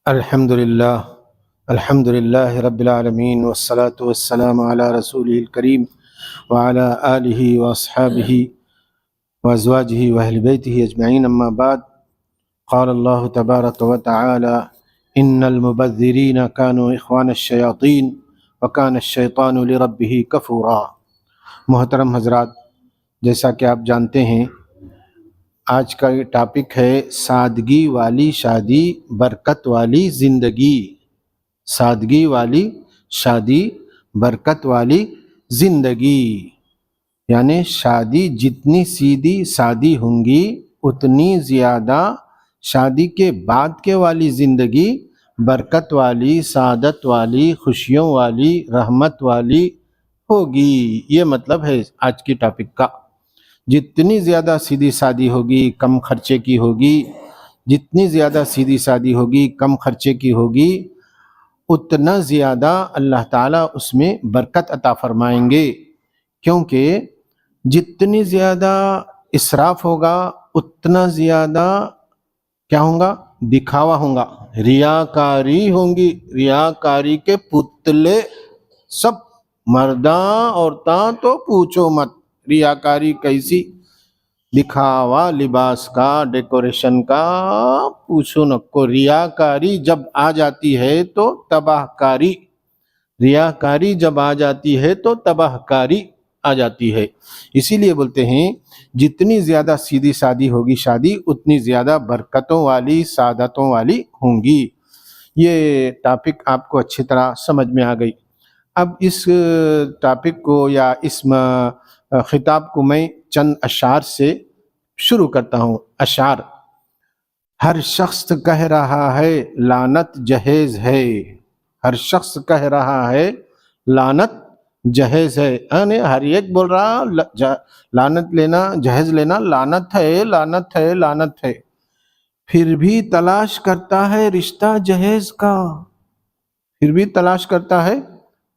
الحمد للہ رب العالمین والصلاة والسلام علی رسولہ الکریم وعلی آلہ واصحابہ وازواجہ واہل بیتہ اجمعین اما بعد قال اللہ تبارک وتعالی ان المبذرین کانوا اخوان الشیاطین وکان الشیطان لربہ کفورا۔ محترم حضرات، جیسا کہ آپ جانتے ہیں آج کا ٹاپک ہے سادگی والی شادی، برکت والی زندگی۔ سادگی والی شادی، برکت والی زندگی، یعنی شادی جتنی سیدھی سادی ہوں گی اتنی زیادہ شادی کے بعد کے والی زندگی برکت والی، سعادت والی، خوشیوں والی، رحمت والی ہوگی۔ یہ مطلب ہے آج کی ٹاپک کا۔ جتنی زیادہ سیدھی سادی ہوگی، کم خرچے کی ہوگی، جتنی زیادہ سیدھی سادی ہوگی، کم خرچے کی ہوگی، اتنا زیادہ اللہ تعالیٰ اس میں برکت عطا فرمائیں گے، کیونکہ جتنی زیادہ اسراف ہوگا اتنا زیادہ کیا ہوگا؟ دکھاوا ہوگا، ریاکاری ہوں گی، ریاکاری کے پتلے سب، مرداں عورتاں تو پوچھو مت، ریاکاری کیسی، دکھاوا لباس کا، ڈیکوریشن کا پوچھو نکو۔ ریاکاری جب آ جاتی ہے تو تباہ کاری، ریاکاری جب آ جاتی ہے تو تباہ کاری آ جاتی ہے۔ اسی لیے بولتے ہیں جتنی زیادہ سیدھی سادی ہوگی شادی اتنی زیادہ برکتوں والی، سعادتوں والی ہوں گی۔ یہ ٹاپک آپ کو اچھی طرح سمجھ میں آ گئی۔ اب اس ٹاپک کو یا اس خطاب کو میں چند اشعار سے شروع کرتا ہوں۔ اشعار: ہر شخص کہہ رہا ہے لعنت جہیز ہے، ہر شخص کہہ رہا ہے لعنت جہیز ہے، یعنی ہر ایک بول رہا لعنت لینا، جہیز لینا لعنت ہے، لعنت ہے، لعنت ہے، پھر بھی تلاش کرتا ہے رشتہ جہیز کا، پھر بھی تلاش کرتا ہے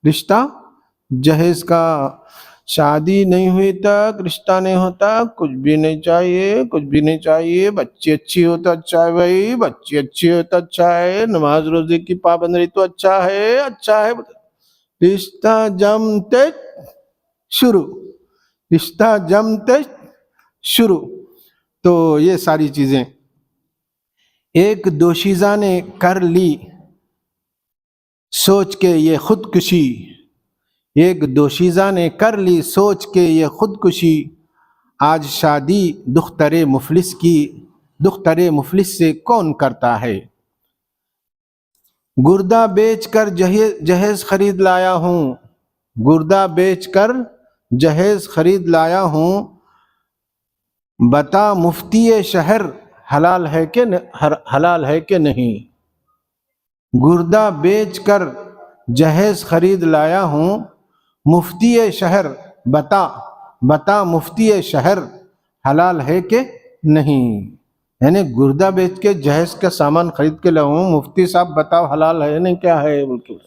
رشتہ جہیز کا۔ شادی نہیں ہوئی تک رشتہ نہیں ہوتا، کچھ بھی نہیں چاہیے، کچھ بھی نہیں چاہیے، بچی اچھی ہو تو اچھا ہے بھائی، بچی اچھی ہو تو اچھا ہے، نماز روزے کی پابندی تو اچھا ہے، اچھا ہے، رشتہ جمتے شروع، رشتہ جمتے شروع۔ تو یہ ساری چیزیں ایک دوشیزہ نے کر لی سوچ کے یہ خودکشی، ایک دوشیزہ نے کر لی سوچ کے یہ خودکشی، آج شادی دختر مفلس کی، دختر مفلس سے کون کرتا ہے؟ گردہ بیچ کر جہیز خرید لایا ہوں، گردہ بیچ کر جہیز خرید لایا ہوں، بتا مفتی شہر حلال ہے کہ حلال ہے کہ نہیں؟ گردہ بیچ کر جہیز خرید لایا ہوں، مفتی شہر بتا مفتی شہر حلال ہے کہ نہیں؟ یعنی گردہ بیچ کے جہیز کا سامان خرید کے لاؤں، مفتی صاحب بتاؤ حلال ہے نہیں، کیا ہے بلکہ۔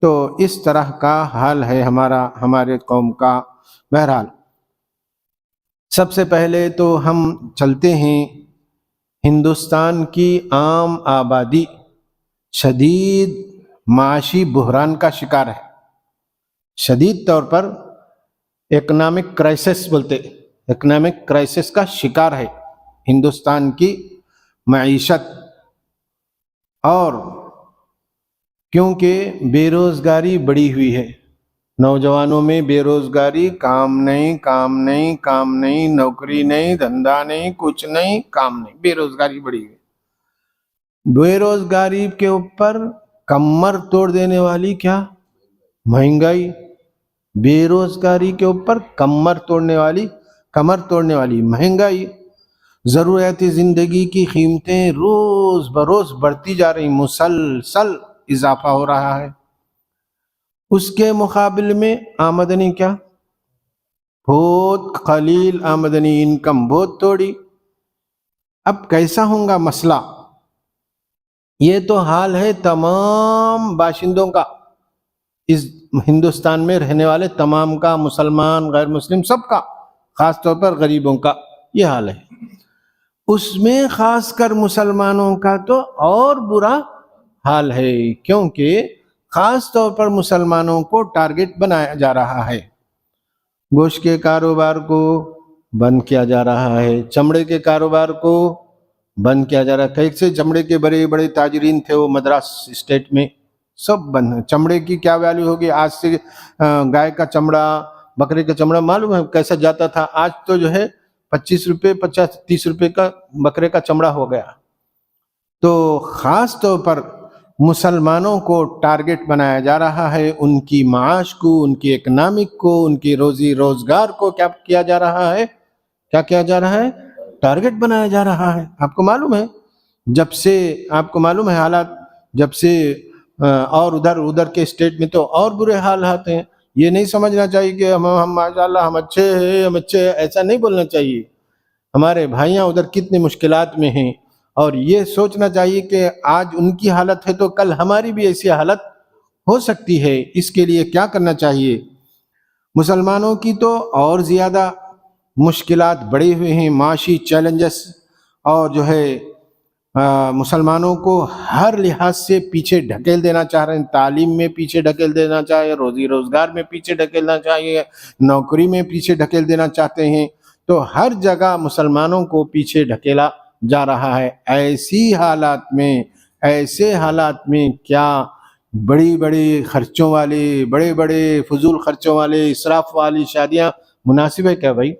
تو اس طرح کا حال ہے ہمارے قوم کا۔ بہرحال سب سے پہلے تو ہم چلتے ہیں، ہندوستان کی عام آبادی شدید معاشی بحران کا شکار ہے، شدید طور پر اکنامک کرائسس بولتے، اکنامک کرائسس کا شکار ہے ہندوستان کی معیشت، اور کیونکہ بے روزگاری بڑھی ہوئی ہے، نوجوانوں میں بے روزگاری، کام نہیں، کام نہیں، کام نہیں، نوکری نہیں، دھندا نہیں، کچھ نہیں، کام نہیں، بے روزگاری بڑھی ہوئی۔ بے روزگاری کے اوپر کمر توڑ دینے والی کیا؟ مہنگائی۔ بے روزگاری کے اوپر کمر توڑنے والی مہنگائی۔ ضروریاتی زندگی کی قیمتیں روز بروز بڑھتی جا رہی، مسلسل اضافہ ہو رہا ہے۔ اس کے مقابل میں آمدنی کیا؟ بہت قلیل آمدنی، انکم بہت تھوڑی۔ اب کیسا ہوگا مسئلہ؟ یہ تو حال ہے تمام باشندوں کا، اس ہندوستان میں رہنے والے تمام کا، مسلمان غیر مسلم سب کا، خاص طور پر غریبوں کا یہ حال ہے۔ اس میں خاص کر مسلمانوں کا تو اور برا حال ہے، کیونکہ خاص طور پر مسلمانوں کو ٹارگٹ بنایا جا رہا ہے۔ گوشت کے کاروبار کو بند کیا جا رہا ہے، چمڑے کے کاروبار کو بند کیا جا رہا ہے۔ کیسے چمڑے کے بڑے بڑے تاجرین تھے وہ مدراس اسٹیٹ میں، سب بند ہیں۔ چمڑے کی کیا ویلیو ہوگی آج سے؟ گائے کا چمڑا، بکرے کا چمڑا معلوم ہے کیسا جاتا تھا، آج تو جو ہے 25 روپے 30 روپے کا بکرے کا چمڑا ہو گیا۔ تو خاص طور پر مسلمانوں کو ٹارگٹ بنایا جا رہا ہے، ان کی معاش کو، ان کی اکنامک کو، ان کی روزی روزگار کو کیا کیا جا رہا ہے؟ کیا کیا جا رہا ہے؟ ٹارگٹ بنایا جا رہا ہے۔ آپ کو معلوم ہے جب سے، آپ کو معلوم ہے حالات جب سے اور ادھر کے اسٹیٹ میں تو اور برے حالات ہیں۔ یہ نہیں سمجھنا چاہیے کہ ہم ماشاءاللہ ہم اچھے ہیں، ہم اچھے ہیں، ایسا نہیں بولنا چاہیے۔ ہمارے بھائیاں ادھر کتنے مشکلات میں ہیں، اور یہ سوچنا چاہیے کہ آج ان کی حالت ہے تو کل ہماری بھی ایسی حالت ہو سکتی ہے۔ اس کے لیے کیا کرنا چاہیے؟ مسلمانوں کی تو اور زیادہ مشکلات بڑے ہوئے ہیں، معاشی چیلنجز، اور جو ہے مسلمانوں کو ہر لحاظ سے پیچھے ڈھکیل دینا چاہ رہے ہیں۔ تعلیم میں پیچھے ڈھکیل دینا چاہیے، روزی روزگار میں پیچھے ڈھکیلنا چاہیے، نوکری میں پیچھے ڈھکیل دینا چاہتے ہیں۔ تو ہر جگہ مسلمانوں کو پیچھے ڈھکیلا جا رہا ہے۔ ایسے حالات میں کیا بڑی بڑی خرچوں والے، بڑے بڑے فضول خرچوں والے، اسراف والی شادیاں مناسب ہے کیا بھائی؟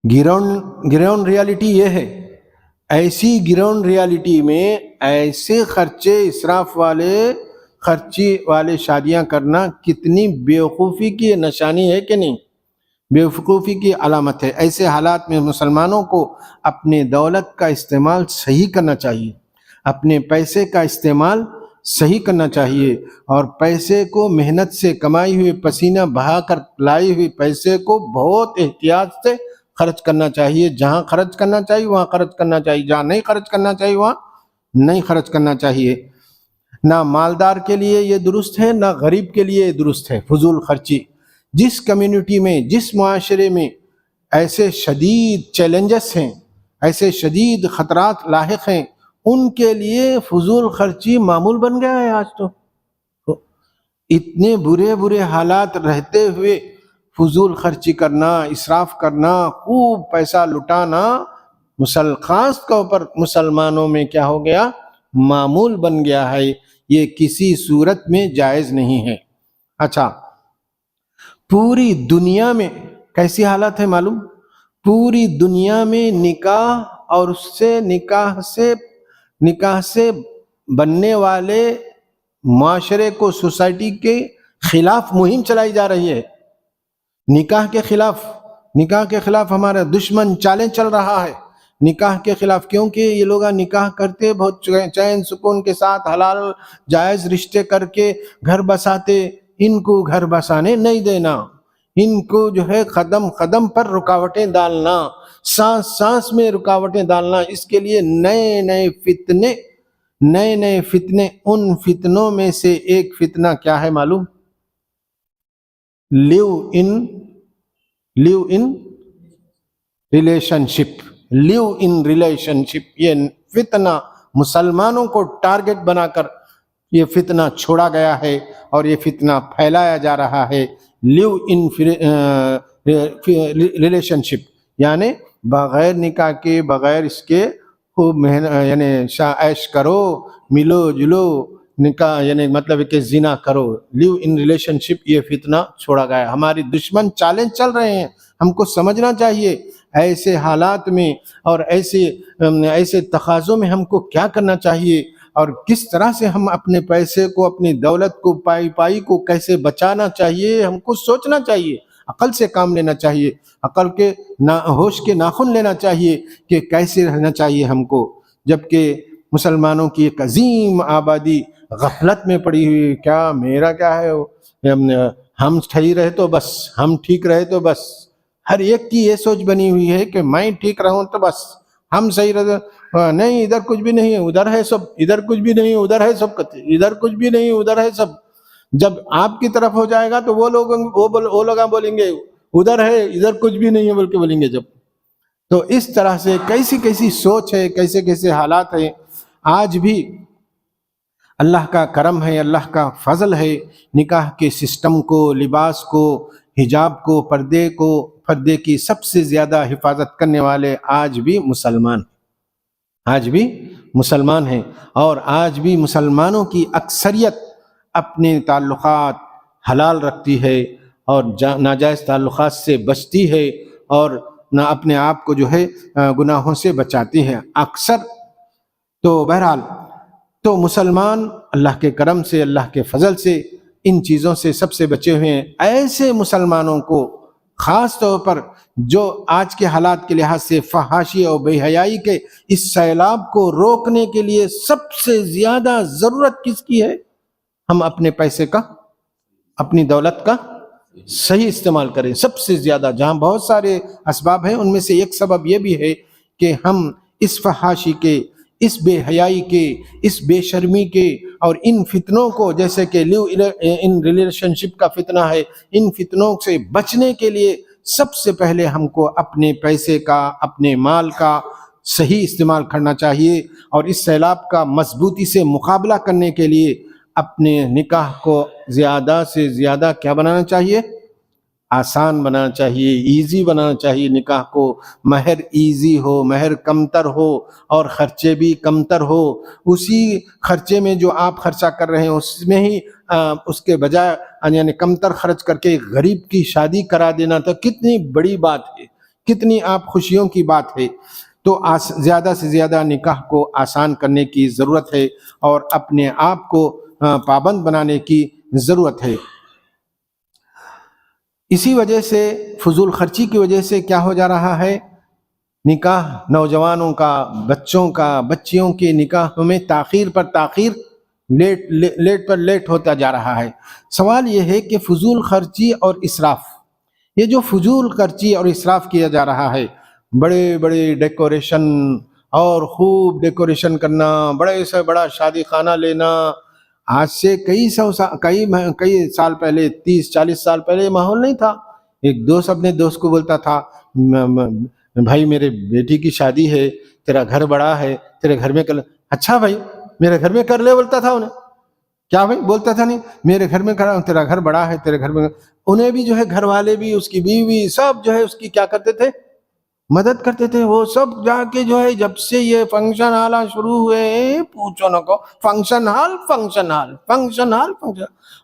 گراؤنڈ ریالٹی یہ ہے۔ ایسی گراؤنڈ ریالٹی میں ایسے خرچے، اسراف والے شادیاں کرنا کتنی بیوقوفی کی نشانی ہے کہ نہیں؟ بیوقوفی کی علامت ہے۔ ایسے حالات میں مسلمانوں کو اپنے دولت کا استعمال صحیح کرنا چاہیے، اپنے پیسے کا استعمال صحیح کرنا چاہیے، اور پیسے کو محنت سے کمائی ہوئے، پسینہ بہا کر لائی ہوئی پیسے کو بہت احتیاط سے خرچ کرنا چاہیے۔ جہاں خرچ کرنا چاہیے وہاں خرچ کرنا چاہیے، جہاں نہیں خرچ کرنا چاہیے وہاں نہیں خرچ کرنا چاہیے۔ نہ مالدار کے لیے یہ درست ہے، نہ غریب کے لیے یہ درست ہے فضول خرچی۔ جس کمیونٹی میں، جس معاشرے میں ایسے شدید چیلنجز ہیں، ایسے شدید خطرات لاحق ہیں، ان کے لیے فضول خرچی معمول بن گیا ہے۔ آج تو اتنے برے حالات رہتے ہوئے فضول خرچی کرنا، اسراف کرنا، خوب پیسہ لٹانا خاص طور پر مسلمانوں میں کیا ہو گیا؟ معمول بن گیا ہے۔ یہ کسی صورت میں جائز نہیں ہے۔ اچھا، پوری دنیا میں کیسی حالت ہے معلوم؟ پوری دنیا میں نکاح اور اس سے نکاح سے بننے والے معاشرے کو، سوسائٹی کے خلاف مہم چلائی جا رہی ہے۔ نکاح کے خلاف ہمارا دشمن چیلنج چل رہا ہے، نکاح کے خلاف، کیونکہ یہ لوگ نکاح کرتے بہت چین سکون کے ساتھ، حلال جائز رشتے کر کے گھر بساتے۔ ان کو گھر بسانے نہیں دینا، ان کو جو ہے قدم قدم پر رکاوٹیں ڈالنا، سانس سانس میں رکاوٹیں ڈالنا۔ اس کے لیے نئے نئے فتنے، ان فتنوں میں سے ایک فتنہ کیا ہے معلوم؟ لیو ان ریلیشن شپ۔ یہ فتنہ مسلمانوں کو ٹارگٹ بنا کر یہ فتنہ چھوڑا گیا ہے، اور یہ فتنہ پھیلایا جا رہا ہے۔ لیو ان ریلیشن شپ یعنی بغیر نکاح کے، بغیر اس کے خوب یعنی عیش کرو، ملو جلو، نکاح یعنی مطلب ہے کہ زنا کرو۔ لیو ان ریلیشن شپ، یہ فتنہ چھوڑا گیا۔ ہماری دشمن چیلنج چل رہے ہیں، ہم کو سمجھنا چاہیے ایسے حالات میں اور ایسے تقاضوں میں ہم کو کیا کرنا چاہیے، اور کس طرح سے ہم اپنے پیسے کو، اپنی دولت کو، پائی کو کیسے بچانا چاہیے۔ ہم کو سوچنا چاہیے، عقل سے کام لینا چاہیے، عقل کے ہوش کے ناخن لینا چاہیے کہ کیسے رہنا چاہیے ہم کو۔ جبکہ مسلمانوں کی ایک عظیم آبادی غفلت میں پڑی ہوئی، کیا میرا کیا ہے، ہم صحیح رہے تو بس، ہم ٹھیک رہے تو بس۔ ہر ایک کی یہ سوچ بنی ہوئی ہے کہ میں ٹھیک رہوں تو بس، ہم صحیح رہے۔ نہیں، ادھر کچھ بھی نہیں ہے، ادھر ہے سب، ادھر کچھ بھی نہیں، ادھر ہے سب، ادھر کچھ بھی نہیں، ادھر ہے سب۔ جب آپ کی طرف ہو جائے گا تو وہ لوگ بولیں گے ادھر ہے، ادھر کچھ بھی نہیں ہے بول کے بولیں گے۔ جب تو اس طرح سے کیسی کیسی سوچ ہے، کیسے کیسے حالات ہیں. آج بھی اللہ کا کرم ہے، اللہ کا فضل ہے، نکاح کے سسٹم کو، لباس کو، حجاب کو، پردے کی سب سے زیادہ حفاظت کرنے والے آج بھی مسلمان ہیں. اور آج بھی مسلمانوں کی اکثریت اپنے تعلقات حلال رکھتی ہے اور ناجائز تعلقات سے بچتی ہے اور نہ اپنے آپ کو جو ہے گناہوں سے بچاتی ہے اکثر. تو بہرحال تو مسلمان اللہ کے کرم سے، اللہ کے فضل سے ان چیزوں سے سب سے بچے ہوئے ہیں. ایسے مسلمانوں کو خاص طور پر جو آج کے حالات کے لحاظ سے فحاشی اور بے حیائی کے اس سیلاب کو روکنے کے لیے سب سے زیادہ ضرورت کس کی ہے؟ ہم اپنے پیسے کا، اپنی دولت کا صحیح استعمال کریں. سب سے زیادہ، جہاں بہت سارے اسباب ہیں ان میں سے ایک سبب یہ بھی ہے کہ ہم اس فحاشی کے، اس بے حیائی کے، اس بے شرمی کے اور ان فتنوں کو، جیسے کہ لیو ان ریلیشن شپ کا فتنہ ہے، ان فتنوں سے بچنے کے لیے سب سے پہلے ہم کو اپنے پیسے کا، اپنے مال کا صحیح استعمال کرنا چاہیے. اور اس سیلاب کا مضبوطی سے مقابلہ کرنے کے لیے اپنے نکاح کو زیادہ سے زیادہ کیا بنانا چاہیے؟ آسان بنانا چاہیے، ایزی بنانا چاہیے. نکاح کو مہر ایزی ہو، مہر کمتر ہو اور خرچے بھی کمتر ہو. اسی خرچے میں جو آپ خرچہ کر رہے ہیں اس میں ہی اس کے بجائے یعنی کمتر خرچ کر کے غریب کی شادی کرا دینا تو کتنی بڑی بات ہے، کتنی آپ خوشیوں کی بات ہے. تو زیادہ سے زیادہ نکاح کو آسان کرنے کی ضرورت ہے اور اپنے آپ کو پابند بنانے کی ضرورت ہے. اسی وجہ سے فضول خرچی کی وجہ سے کیا ہو جا رہا ہے؟ نکاح نوجوانوں کا، بچوں کا، بچیوں کے نکاح میں تاخیر پر تاخیر، لیٹ پر لیٹ ہوتا جا رہا ہے. سوال یہ ہے کہ فضول خرچی اور اسراف، یہ جو فضول خرچی اور اسراف کیا جا رہا ہے، بڑے بڑے ڈیکوریشن اور خوب ڈیکوریشن کرنا، بڑے سے بڑا شادی خانہ لینا، آج سے کئی سال پہلے، 30-40 سال پہلے یہ ماحول نہیں تھا. ایک دوست اپنے دوست کو بولتا تھا، بھائی میرے بیٹی کی شادی ہے، تیرا گھر بڑا ہے، تیرے گھر میں کر لے. اچھا بھائی میرے گھر میں کر لے بولتا تھا انہیں. کیا بھائی بولتا تھا؟ نہیں، میرے گھر میں کرا، تیرا گھر بڑا ہے، تیرے گھر میں. انہیں بھی جو ہے گھر والے بھی، اس کی بیوی سب جو ہے اس کی کیا کرتے تھے؟ مدد کرتے تھے. وہ سب جا کے جو ہے جب سے یہ فنکشن ہال شروع ہوئے پوچھو نہ کو، فنکشن ہال.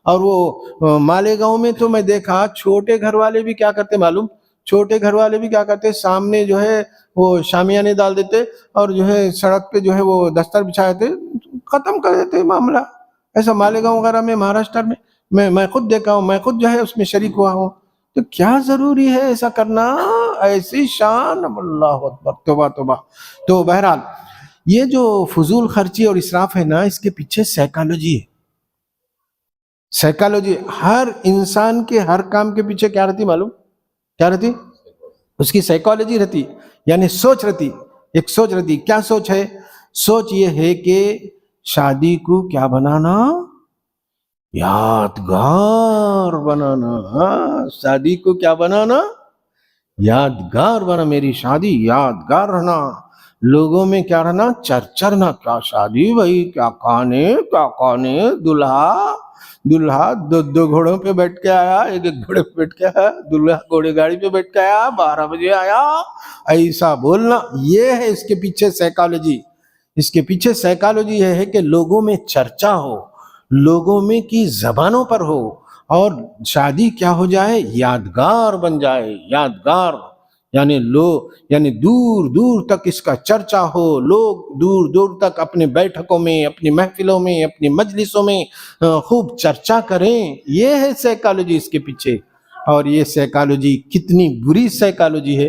اور وہ مالیگاؤں میں تو میں دیکھا چھوٹے گھر والے بھی کیا کرتے معلوم؟ چھوٹے گھر والے بھی کیا کرتے؟ سامنے جو ہے وہ شامیانے ڈال دیتے اور جو ہے سڑک پہ جو ہے وہ دستر بچھا دیتے، ختم کر دیتے معاملہ. ایسا مالیگاؤں وغیرہ میں، مہاراشٹر میں میں خود دیکھا ہوں، میں خود جو ہے اس میں شریک ہوا ہوں. تو کیا ضروری ہے ایسا کرنا؟ ایسی شان، اللہ اکبر، توبہ توبہ. تو بہرحال یہ جو فضول خرچی اور اسراف ہے نا، اس کے پیچھے سائیکالوجی ہے. سائیکالوجی ہر انسان کے ہر کام کے پیچھے کیا رہتی معلوم؟ کیا رہتی؟ اس کی سائیکالوجی رہتی، یعنی سوچ رہتی، ایک سوچ رہتی. کیا سوچ ہے؟ سوچ یہ ہے کہ شادی کو کیا بنانا؟ یادگار بنانا. شادی کو کیا بنانا؟ یادگار بنا. میری شادی یادگار رہنا، لوگوں میں کیا رہنا؟ چرچرنا. کیا شادی بھائی، کیا کھانے، دلہا دو گھوڑوں پہ بیٹھ کے آیا، ایک گھوڑے پہ بیٹھ کے آیا، دلہا گھوڑے گاڑی پہ بیٹھ کے آیا، 12 بجے آیا، ایسا بولنا. یہ ہے اس کے پیچھے سائیکالوجی. اس کے پیچھے سائیکالوجی یہ ہے کہ لوگوں میں چرچا ہو، لوگوں میں کی زبانوں پر ہو، اور شادی کیا ہو جائے؟ یادگار بن جائے. یادگار یعنی دور دور تک اس کا چرچا ہو، لوگ دور دور تک اپنے بیٹھکوں میں، اپنی محفلوں میں، اپنی مجلسوں میں خوب چرچا کریں. یہ ہے سائیکالوجی اس کے پیچھے. اور یہ سائیکالوجی کتنی بری سائیکالوجی ہے.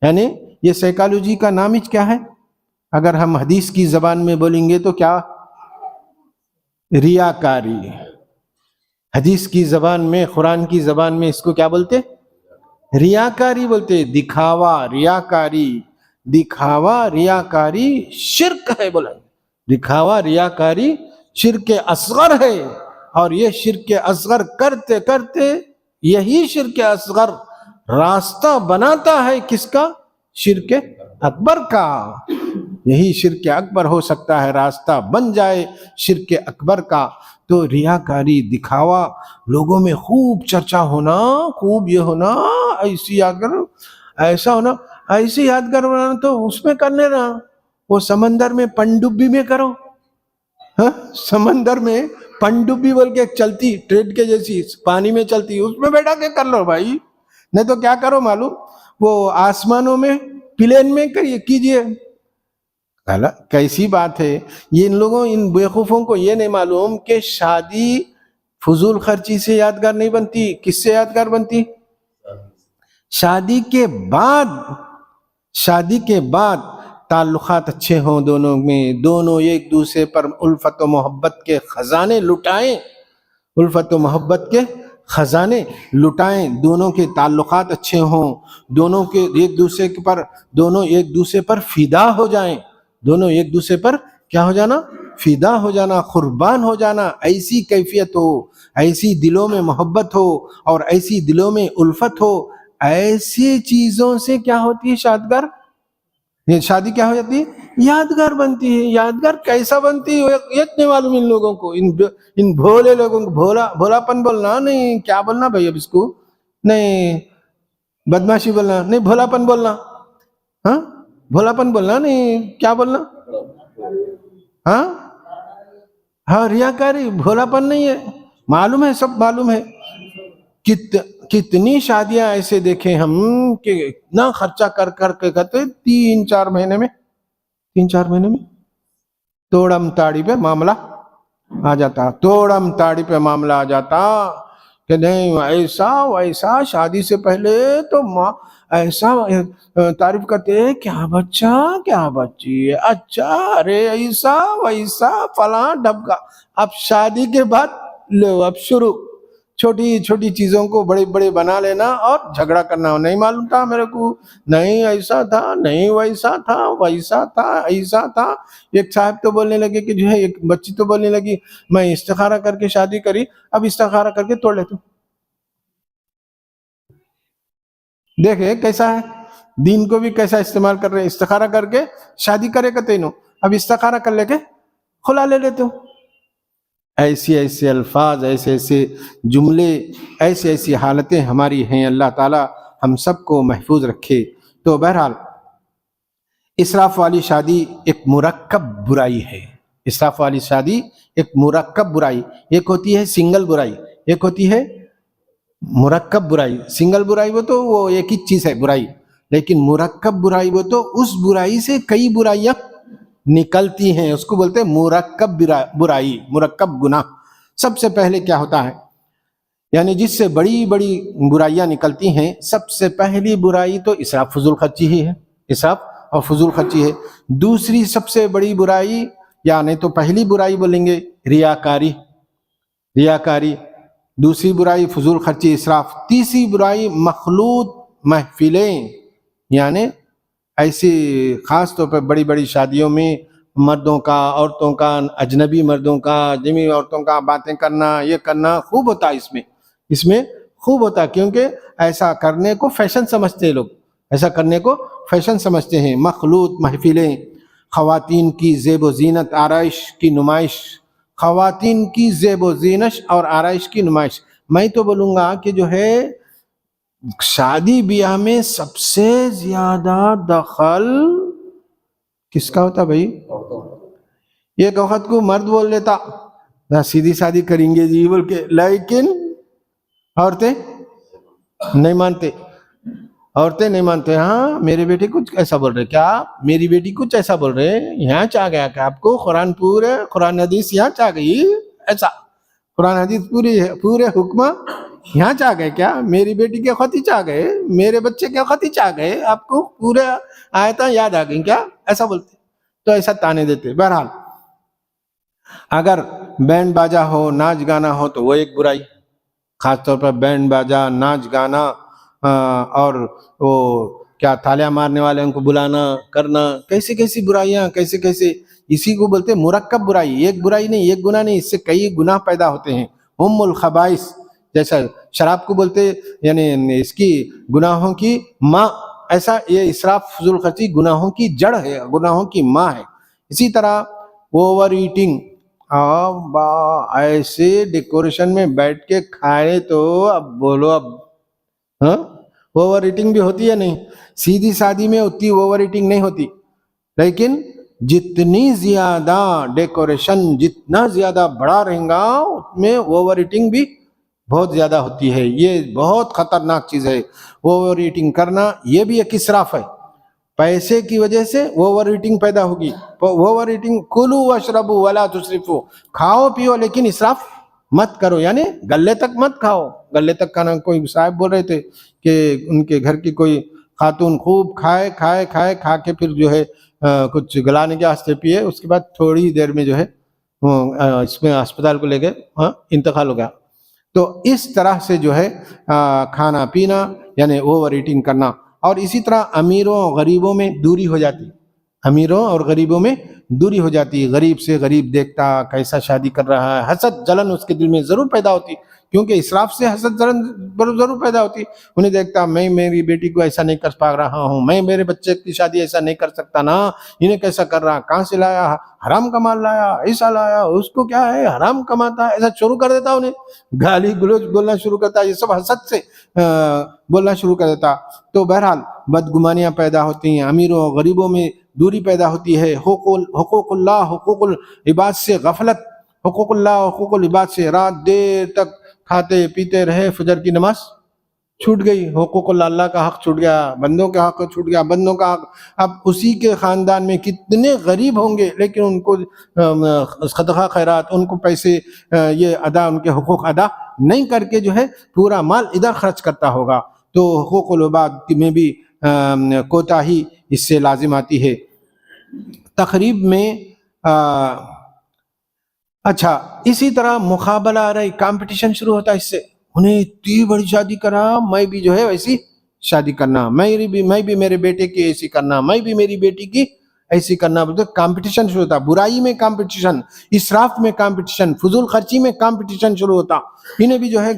یعنی یہ سائیکالوجی کا نام ہی کیا ہے؟ اگر ہم حدیث کی زبان میں بولیں گے تو کیا؟ ریاکاری. حدیث کی زبان میں، قرآن کی زبان میں اس کو کیا بولتے؟ ریاکاری بولتے. دکھاوا، ریاکاری شرک ہے. بولا دکھاوا ریاکاری شرک اصغر ہے. اور یہ شرک اصغر کرتے کرتے، یہی شرک اصغر راستہ بناتا ہے کس کا؟ شرک اکبر کا. یہی شرک اکبر ہو سکتا ہے، راستہ بن جائے شرک اکبر کا. تو ریاکاری، دکھاوا، لوگوں میں خوب چرچا ہونا، خوب یہ ہونا، ایسی یادگار، ایسا ہونا، ایسی یادگار بنانا تو اس میں کر لینا، وہ سمندر میں پنڈبی میں کرو. ہاں، سمندر میں پنڈبی بول کے چلتی ٹریڈ کے جیسی پانی میں چلتی، اس میں بیٹھا کے کر لو بھائی. نہیں تو کیا کرو معلوم، وہ آسمانوں میں پلین میں کیجئے. کیسی بات ہے یہ. ان لوگوں، ان بیوقوفوں کو یہ نہیں معلوم کہ شادی فضول خرچی سے یادگار نہیں بنتی. کس سے یادگار بنتی؟ شادی کے بعد تعلقات اچھے ہوں دونوں میں، دونوں ایک دوسرے پر الفت و محبت کے خزانے لٹائیں، الفت و محبت کے خزانے لٹائیں، دونوں کے تعلقات اچھے ہوں، دونوں کے دونوں ایک دوسرے پر فدا ہو جائیں، دونوں ایک دوسرے پر کیا ہو جانا؟ فدا ہو جانا، قربان ہو جانا. ایسی کیفیت ہو، ایسی دلوں میں محبت ہو اور ایسی دلوں میں الفت ہو. ایسی چیزوں سے کیا ہوتی ہے شادی کیا ہو جاتی ہے؟ یادگار بنتی ہے. یادگار کیسا بنتی ہے یہ نہیں معلوم ان لوگوں کو، ان بھولے لوگوں کو. بھولا پن بولنا نہیں، کیا بولنا بھائی اب اس کو؟ نہیں بدماشی بولنا نہیں، بھولا پن بولنا. ہاں، بھولا پن بولنا نہیں، کیا بولنا؟ ہاں ریاکاری، بھولا پن نہیں ہے. معلوم ہے، سب معلوم ہے. کتنی شادیاں ایسے دیکھیں ہم کہ اتنا خرچہ کر کے کہتے 3-4 مہینے میں توڑم تاڑی پہ معاملہ آ جاتا، توڑم تاڑی پہ معاملہ آ جاتا کہ نہیں ایسا ویسا. شادی سے پہلے تو ماں ایسا تعریف کرتے ہیں، کیا بچہ کیا بچی ہے، اچھا، ارے ایسا ویسا فلاں ڈبکا. اب شادی کے بعد لو اب شروع چھوٹی چھوٹی چیزوں کو بڑے بڑے بنا لینا اور جھگڑا کرنا. نہیں معلوم تھا میرے کو، نہیں ایسا تھا، نہیں ویسا تھا، ویسا تھا، ایسا تھا. ایک صاحب تو بولنے لگے کہ جو ہے، ایک بچی تو بولنے لگی میں استخارہ کر کے شادی کری، اب استخارہ کر کے توڑ لیتا ہوں. دیکھے کیسا ہے، دین کو بھی کیسا استعمال کر رہے ہیں. استخارہ کر کے شادی کرے گا تینوں، اب استخارہ کر لے کے خلا لے لیتے ہوں. ایسے الفاظ، ایسے جملے، ایسی حالتیں ہماری ہیں. اللہ تعالی ہم سب کو محفوظ رکھے. تو بہرحال اسراف والی شادی ایک مرکب برائی ہے. اسراف والی شادی ایک مرکب برائی. ایک ہوتی ہے سنگل برائی، ایک ہوتی ہے مرکب برائی. سنگل برائی وہ ایک ہی چیز ہے برائی، لیکن مرکب برائی وہ تو اس برائی سے کئی برائیاں نکلتی ہیں. اس کو بولتے ہیں مرکب برائی، مرکب گناہ. سب سے پہلے کیا ہوتا ہے، یعنی جس سے بڑی بڑی برائیاں نکلتی ہیں، سب سے پہلی برائی تو اسراف فضول خرچی ہی ہے. اسراف اور فضول خرچی ہے. دوسری سب سے بڑی برائی، یعنی تو پہلی برائی بولیں گے ریاکاری. دوسری برائی فضول خرچی، اسراف. تیسری برائی مخلوط محفلیں، یعنی ایسی خاص طور پر بڑی بڑی شادیوں میں مردوں کا، عورتوں کا، اجنبی مردوں کا، اجنبی عورتوں کا باتیں کرنا، یہ کرنا خوب ہوتا ہے. اس میں خوب ہوتا ہے، کیونکہ ایسا کرنے کو فیشن سمجھتے ہیں لوگ، ایسا کرنے کو فیشن سمجھتے ہیں. مخلوط محفلیں، خواتین کی زیب و زینت آرائش کی نمائش، خواتین کی زیب و زینت اور آرائش کی نمائش. میں تو بولوں گا کہ جو ہے شادی بیاہ میں سب سے زیادہ دخل کس کا ہوتا بھائی؟ ایک وقت کو مرد بول لیتا سیدھی شادی کریں گے جی بول کے، لیکن عورتیں نہیں مانتے. ہاں میرے بیٹے کچھ ایسا بول رہے، کیا میری بیٹی کچھ ایسا بول رہے، یہاں چاہ گیا کہ آپ کو قرآن حدیث یہاں چاہ گئی، ایسا قرآن حدیث پورے حکمہ یہاں چاہ گئے کیا؟ میری بیٹی کے خطی چاہ گئے، میرے بچے کے خطی چاہ گئے، آپ کو پورے آیتیں یاد آ گئیں کیا؟ ایسا بولتے، تو ایسا تانے دیتے. بہرحال اگر بینڈ باجا ہو، ناچ گانا ہو تو وہ ایک برائی. خاص طور پر بینڈ باجا، ناچ گانا، اور وہ کیا تھالیاں مارنے والے ان کو بلانا کرنا، کیسی برائیاں، کیسے اسی کو بولتے ہیں مرکب برائی. ایک برائی نہیں، ایک گناہ نہیں، اس سے کئی گناہ پیدا ہوتے ہیں. الخبائث، جیسا شراب کو بولتے، یعنی اس کی گناہوں کی ماں. ایسا یہ اسراف فضول خرچی گناہوں کی جڑ ہے، گناہوں کی ماں ہے۔ اسی طرح اوور ایٹنگ، ایسے ڈیکوریشن میں بیٹھ کے کھائے تو اب بولو اب، ہاں اوور ایٹنگ بھی ہوتی ہے نہیں؟ سیدھی سادی میں اتنی اوور ایٹنگ نہیں ہوتی، لیکن جتنی زیادہ ڈیکوریشن جتنا زیادہ بڑا رہیں گا اس میں اوور ایٹنگ بھی بہت زیادہ ہوتی ہے۔ یہ بہت خطرناک چیز ہے اوور ایٹنگ کرنا، یہ بھی ایک اسراف ہے۔ پیسے کی وجہ سے اوور ایٹنگ پیدا ہوگی۔ اوور ایٹنگ، کلوا واشربوا ولا تسرفوا، کھاؤ پیو لیکن اسراف مت کرو، یعنی گلے تک مت کھاؤ۔ گلے تک کھانا، کوئی صاحب بول رہے تھے کہ ان کے گھر کی کوئی خاتون خوب کھا کے پھر جو ہے کچھ گلانے کے واسطے پیے، اس کے بعد تھوڑی ہی دیر میں جو ہے اس میں اسپتال کو لے گئے، انتقال ہو گیا۔ تو اس طرح سے جو ہے کھانا پینا یعنی اوور ایٹنگ کرنا۔ اور اسی طرح امیروں اور غریبوں میں دوری ہو جاتی، امیروں اور غریبوں میں دوری ہو جاتی۔ غریب سے غریب دیکھتا کیسا شادی کر رہا ہے، حسد جلن اس کے دل میں ضرور پیدا ہوتی، کیونکہ اسراف سے حسد جلن ضرور پیدا ہوتی۔ انہیں دیکھتا میں میری بیٹی کو ایسا نہیں کر پا رہا ہوں، میں میرے بچے کی شادی ایسا نہیں کر سکتا نا، انہیں کیسا کر رہا، کہاں سے لایا، حرام کا مال لایا، ایسا لایا، اس کو کیا ہے، حرام کماتا ہے، ایسا شروع کر دیتا، انہیں گالی گلوچ بولنا شروع کرتا، یہ سب حسد سے بولنا شروع کر دیتا۔ تو بہرحال بدگمانیاں پیدا ہوتی ہیں، امیروں اور غریبوں میں دوری پیدا ہوتی ہے۔ حقوق اللہ، حقوق العباد سے غفلت، حقوق اللہ حقوق العباد سے رات دیر تک کھاتے پیتے رہے، فجر کی نماز چھوٹ گئی، حقوق اللہ کا حق چھوٹ گیا، بندوں کا حق چھوٹ گیا، بندوں کا حق۔ اب اسی کے خاندان میں کتنے غریب ہوں گے لیکن ان کو صدقہ خیرات، ان کو پیسے یہ ادا، ان کے حقوق ادا نہیں کر کے جو ہے پورا مال ادھر خرچ کرتا ہوگا۔ تو حقوق العباد میں بھی کوتاہی اس سے لازم آتی ہے۔ تقریب میں اچھا اسی طرح مقابلہ آ رہی، کمپٹیشن شروع ہوتا ہے اس سے، انہیں اتنی بڑی شادی کرا، میں بھی جو ہے ویسی شادی کرنا، میں بھی میرے بیٹے کی ایسی کرنا، میں بھی میری بیٹی کی ایسی کرنا، بولتے کمپٹیشن شروع ہوتا۔ برائی میں کمپٹیشن، اسراف میں کمپٹیشن، فضول خرچی میں کمپٹیشن شروع ہوتا۔ انہیں بھی جو ہے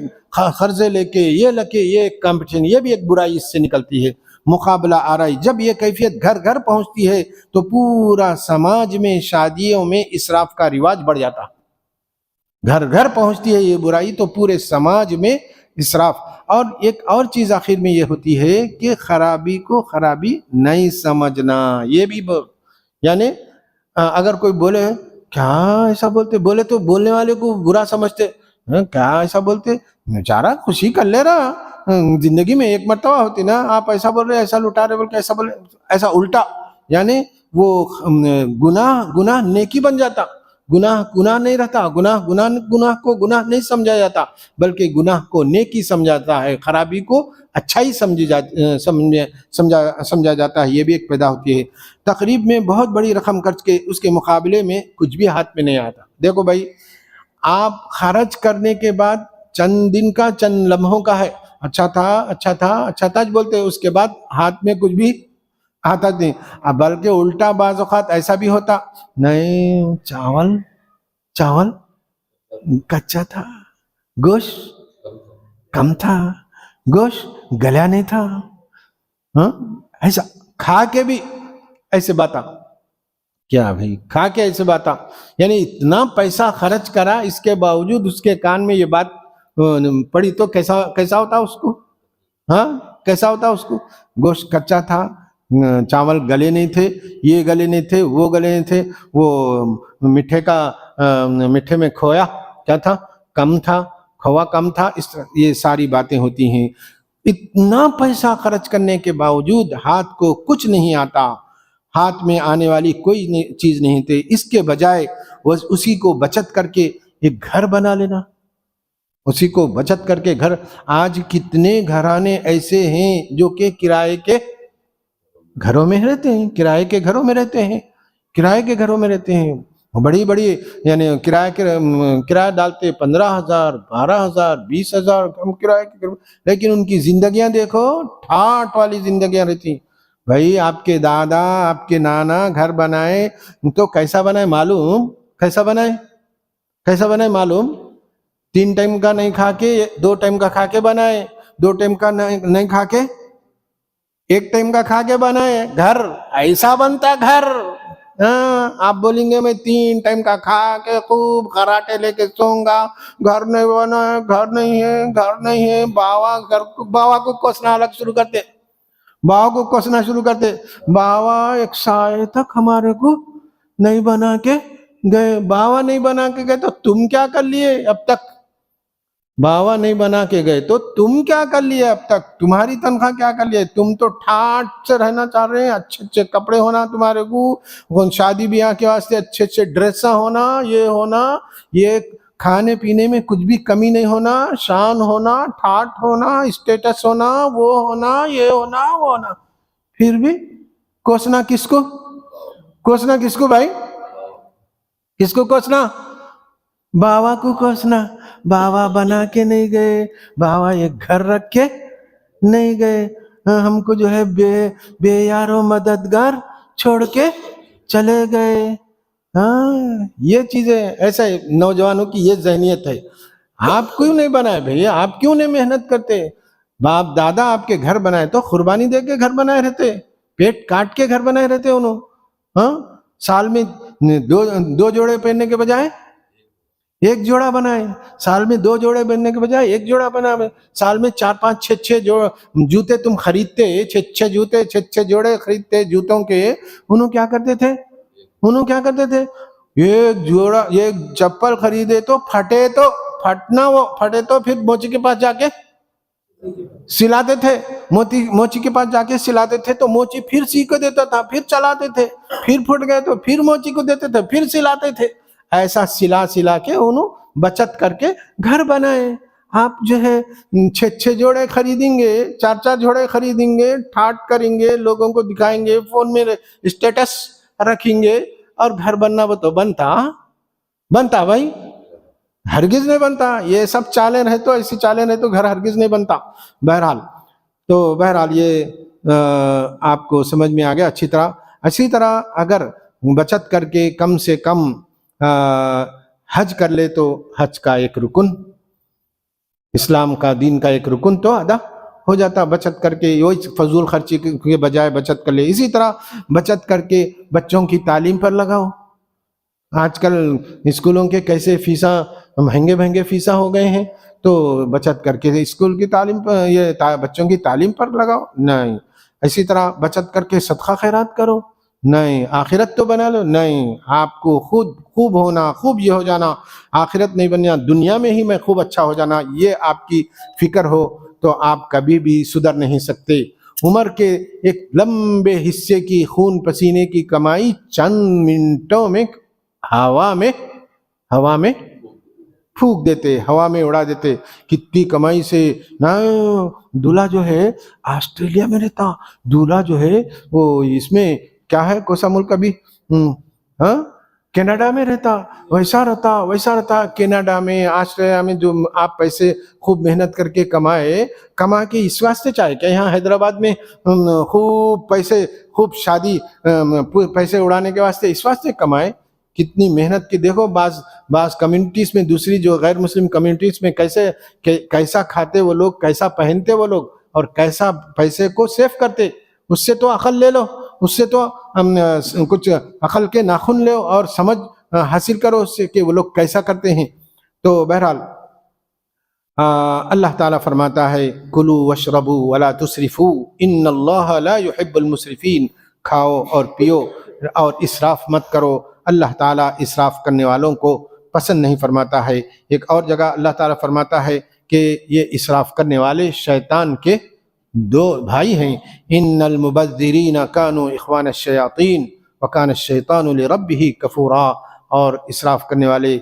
قرضے لے کے یہ کمپٹیشن، یہ بھی ایک برائی اس سے نکلتی ہے۔ مقابلہ آرائی، جب یہ کیفیت گھر گھر پہنچتی ہے تو پورا سماج میں شادیوں میں اسراف کا رواج بڑھ جاتا۔ گھر گھر پہنچتی ہے یہ برائی تو پورے سماج میں اسراف۔ اور ایک اور چیز آخر میں یہ ہوتی ہے کہ خرابی کو خرابی نہیں سمجھنا، یہ بھی یعنی اگر کوئی بولے کیا ایسا بولے تو بولنے والے کو برا سمجھتے، کیا ایسا بولتے، بیچارہ خوشی کر لے رہا، زندگی میں ایک مرتبہ ہوتی نا، آپ ایسا بول رہے، ایسا لٹا رہے، بول کے ایسا بولے، ایسا الٹا، یعنی وہ گناہ نیکی بن جاتا، گناہ نہیں رہتا، گناہ کو گناہ نہیں سمجھا جاتا بلکہ گناہ کو نیکی سمجھا جاتا ہے، خرابی کو اچھائی سمجھا جاتا ہے، یہ بھی ایک پیدا ہوتی ہے۔ تقریب میں بہت بڑی رقم خرچ کے اس کے مقابلے میں کچھ بھی ہاتھ میں نہیں آتا۔ دیکھو بھائی، آپ خرچ کرنے کے بعد چند دن کا، چند لمحوں کا ہے، اچھا تھا بولتے، اس کے بعد ہاتھ میں کچھ بھی آتا نہیں، بلکہ الٹا بعض اوقات ایسا بھی ہوتا، نہیں چاول کچا تھا، گوشت کم تھا، گوشت گلا نہیں تھا، ایسا کھا کے بھی ایسے باتا، کیا بھائی کھا کے ایسے باتا، یعنی اتنا پیسہ خرچ کرا، اس کے باوجود اس کے کان میں یہ بات پڑی تو کیسا ہوتا اس کو، کیسا ہوتا اس کو، گوشت کچا تھا، چاول گلے نہیں تھے، یہ گلے نہیں تھے، وہ گلے نہیں تھے، وہ میٹھے میں کھویا کیا تھا، کم تھا، کھوا کم تھا، اس طرح یہ ساری باتیں ہوتی ہیں۔ اتنا پیسہ خرچ کرنے کے باوجود ہاتھ کو کچھ نہیں آتا، ہاتھ میں آنے والی کوئی چیز نہیں تھی، اس کے بجائے اسی کو بچت کر کے ایک گھر بنا لینا، اسی کو بچت کر کے گھر۔ آج کتنے گھرانے ایسے ہیں جو کہ کرائے کے گھروں میں رہتے ہیں، کرائے کے گھروں میں رہتے ہیں، بڑی یعنی کرایہ ڈالتے 15,000 12,000 20,000 ہم کرایہ کے گھر، لیکن ان کی زندگیاں دیکھو ٹھاٹ والی زندگیاں رہتی۔ بھائی آپ کے دادا، آپ کے نانا گھر بنائے تو کیسا بنائے معلوم، کیسا بنائے معلوم، 3 ٹائم کا نہیں کھا کے 2 ٹائم کا کھا کے بنائے، 2 ٹائم کا نہیں کھا کے ایک ٹائم کا کھا کے بنائے گھر ایسا بنتا گھر. ہاں آپ بولیں گے میں 3 ٹائم کا کھا کے خوب خراٹے لے کے سوؤں گا, گھر نہیں بنا ہے, گھر نہیں ہے, گھر نہیں ہے. باوا کو کوسنا الگ شروع کرتے, باوا کو کوسنا شروع کرتے. باوا ایک سائے تک ہمارے کو نہیں بنا کے گئے. باوا نہیں بنا کے گئے تو تم کیا کر لیے اب تک؟ باوا نہیں بنا کے گئے تو تم کیا کر لیے اب تک؟ تمہاری تنخواہ کیا کر لیے؟ تم تو ٹھاٹ سے رہنا چاہ رہے ہیں, اچھے اچھے کپڑے ہونا تمہارے کو, شادی بیاہ کے واسطے اچھے اچھے ڈریساں ہونا, یہ ہونا, یہ کھانے پینے میں کچھ بھی کمی نہیں ہونا, شان ہونا, ٹھاٹ ہونا, اسٹیٹس ہونا, وہ ہونا, یہ ہونا, وہ ہونا. پھر بھی کوسنا کس کو؟ کوسنا کس کو بھائی؟ کس کو کوسنا؟ باوا کو کوسنا. باوا بنا کے نہیں گئے, باوا ایک گھر رکھ کے نہیں گئے, ہم کو جو ہے بے یار و مددگار چھوڑ کے چلے گئے. ہاں یہ چیزیں ایسا نوجوانوں کی یہ ذہنیت ہے. آپ کیوں نہیں بنائے بھئی؟ آپ کیوں نہیں محنت کرتے؟ باپ دادا آپ کے گھر بنائے تو قربانی دے کے گھر بنائے رہتے, پیٹ کاٹ کے گھر بنائے رہتے انہوں. ہاں سال میں 2 جوڑے پہننے کے بجائے 1 جوڑا بنائے, سال میں 2 جوڑے پہننے کے بجائے 1 جوڑا بنائے, سال میں 4 5 6 جوتے تم خریدتے, 6 جوتے 6 جوڑے خریدتے جوتوں کے. انہوں کیا کرتے تھے؟ انہوں کیا کرتے تھے؟ ایک جوڑا, ایک چپل خریدے تو پھٹے تو پھر موچی کے پاس جا کے سلاتے تھے. موچی کے پاس جا کے سلاتے تھے تو موچی پھر سی کو دیتا تھا, پھر چلاتے تھے, پھر پھٹ گئے تو پھر موچی کو دیتے تھے, پھر سلاتے تھے. ایسا سلا کے انہوں بچت کر کے گھر بنائے. آپ جو ہے 6 جوڑے خریدیں گے, 4 جوڑے خریدیں گے, ٹھاٹ کریں گے, لوگوں کو دکھائیں گے, فون میں اسٹیٹس رکھیں گے, اور گھر بننا وہ تو بنتا بھائی؟ ہرگز نہیں بنتا. یہ سب چالیں رہے تو, ایسی چالیں رہے تو گھر ہرگز نہیں بنتا. بہرحال یہ آپ کو سمجھ میں آ گیا اچھی طرح. اسی طرح اگر بچت کر کے کم سے کم حج کر لے تو حج کا ایک رکن, اسلام کا دین کا ایک رکن تو ادا ہو جاتا. بچت کر کے وہی فضول خرچی کے بجائے بچت کر لے. اسی طرح بچت کر کے بچوں کی تعلیم پر لگاؤ. آج کل اسکولوں کے کیسے فیساں مہنگے فیساں ہو گئے ہیں, تو بچت کر کے اسکول کی تعلیم پر, یہ بچوں کی تعلیم پر لگاؤ. نہیں. اسی طرح بچت کر کے صدقہ خیرات کرو. نہیں. آخرت تو بنا لو. نہیں. آپ کو خود خوب ہونا, خوب یہ ہو جانا, آخرت نہیں بننا, دنیا میں ہی میں خوب اچھا ہو جانا, یہ آپ کی فکر ہو تو آپ کبھی بھی سدھر نہیں سکتے. عمر کے ایک لمبے حصے کی خون پسینے کی کمائی چند منٹوں میں ہوا میں پھونک دیتے, ہوا میں اڑا دیتے. کتنی کمائی سے نا, دولہا جو ہے آسٹریلیا میں رہتا, دولہا جو ہے وہ اس میں کیا ہے, کوسا ملک ابھی, کینیڈا میں رہتا. ویسا رہتا کینیڈا میں, آسٹریلیا میں. جو آپ پیسے خوب محنت کر کے کما کے اس واسطے چاہے کہ یہاں حیدرآباد میں خوب شادی پیسے اڑانے کے واسطے اس واسطے کمائے. کتنی محنت کی. دیکھو بعض کمیونٹیز میں, دوسری جو غیر مسلم کمیونٹیز میں کیسا کھاتے وہ لوگ, کیسا پہنتے وہ لوگ, اور کیسا پیسے کو سیو کرتے. اس سے تو عقل لے لو, اس سے تو کچھ عقل کے ناخن لو اور سمجھ حاصل کرو اس سے کہ وہ لوگ کیسا کرتے ہیں. تو بہرحال اللہ تعالیٰ فرماتا ہے کلوا واشربوا ولا تسرفوا ان اللہ لا يحب المسرفین. کھاؤ اور پیو اور اسراف مت کرو, اللہ تعالیٰ اسراف کرنے والوں کو پسند نہیں فرماتا ہے. ایک اور جگہ اللہ تعالیٰ فرماتا ہے کہ یہ اسراف کرنے والے شیطان کے 2 بھائی ہیں. ان المبذرین کانوا اخوان الشیاطین وکان الشیطان لربہ کفورا. اور اسراف کرنے والے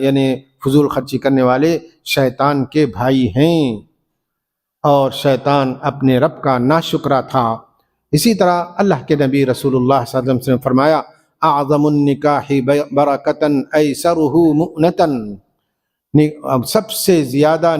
یعنی فضول خرچی کرنے والے شیطان کے بھائی ہیں, اور شیطان اپنے رب کا ناشکرا تھا. اسی طرح اللہ کے نبی رسول اللہ صلی اللہ علیہ وسلم نے فرمایا اعظم النکاح برکتا ایسرہ مؤنتا. سب سے زیادہ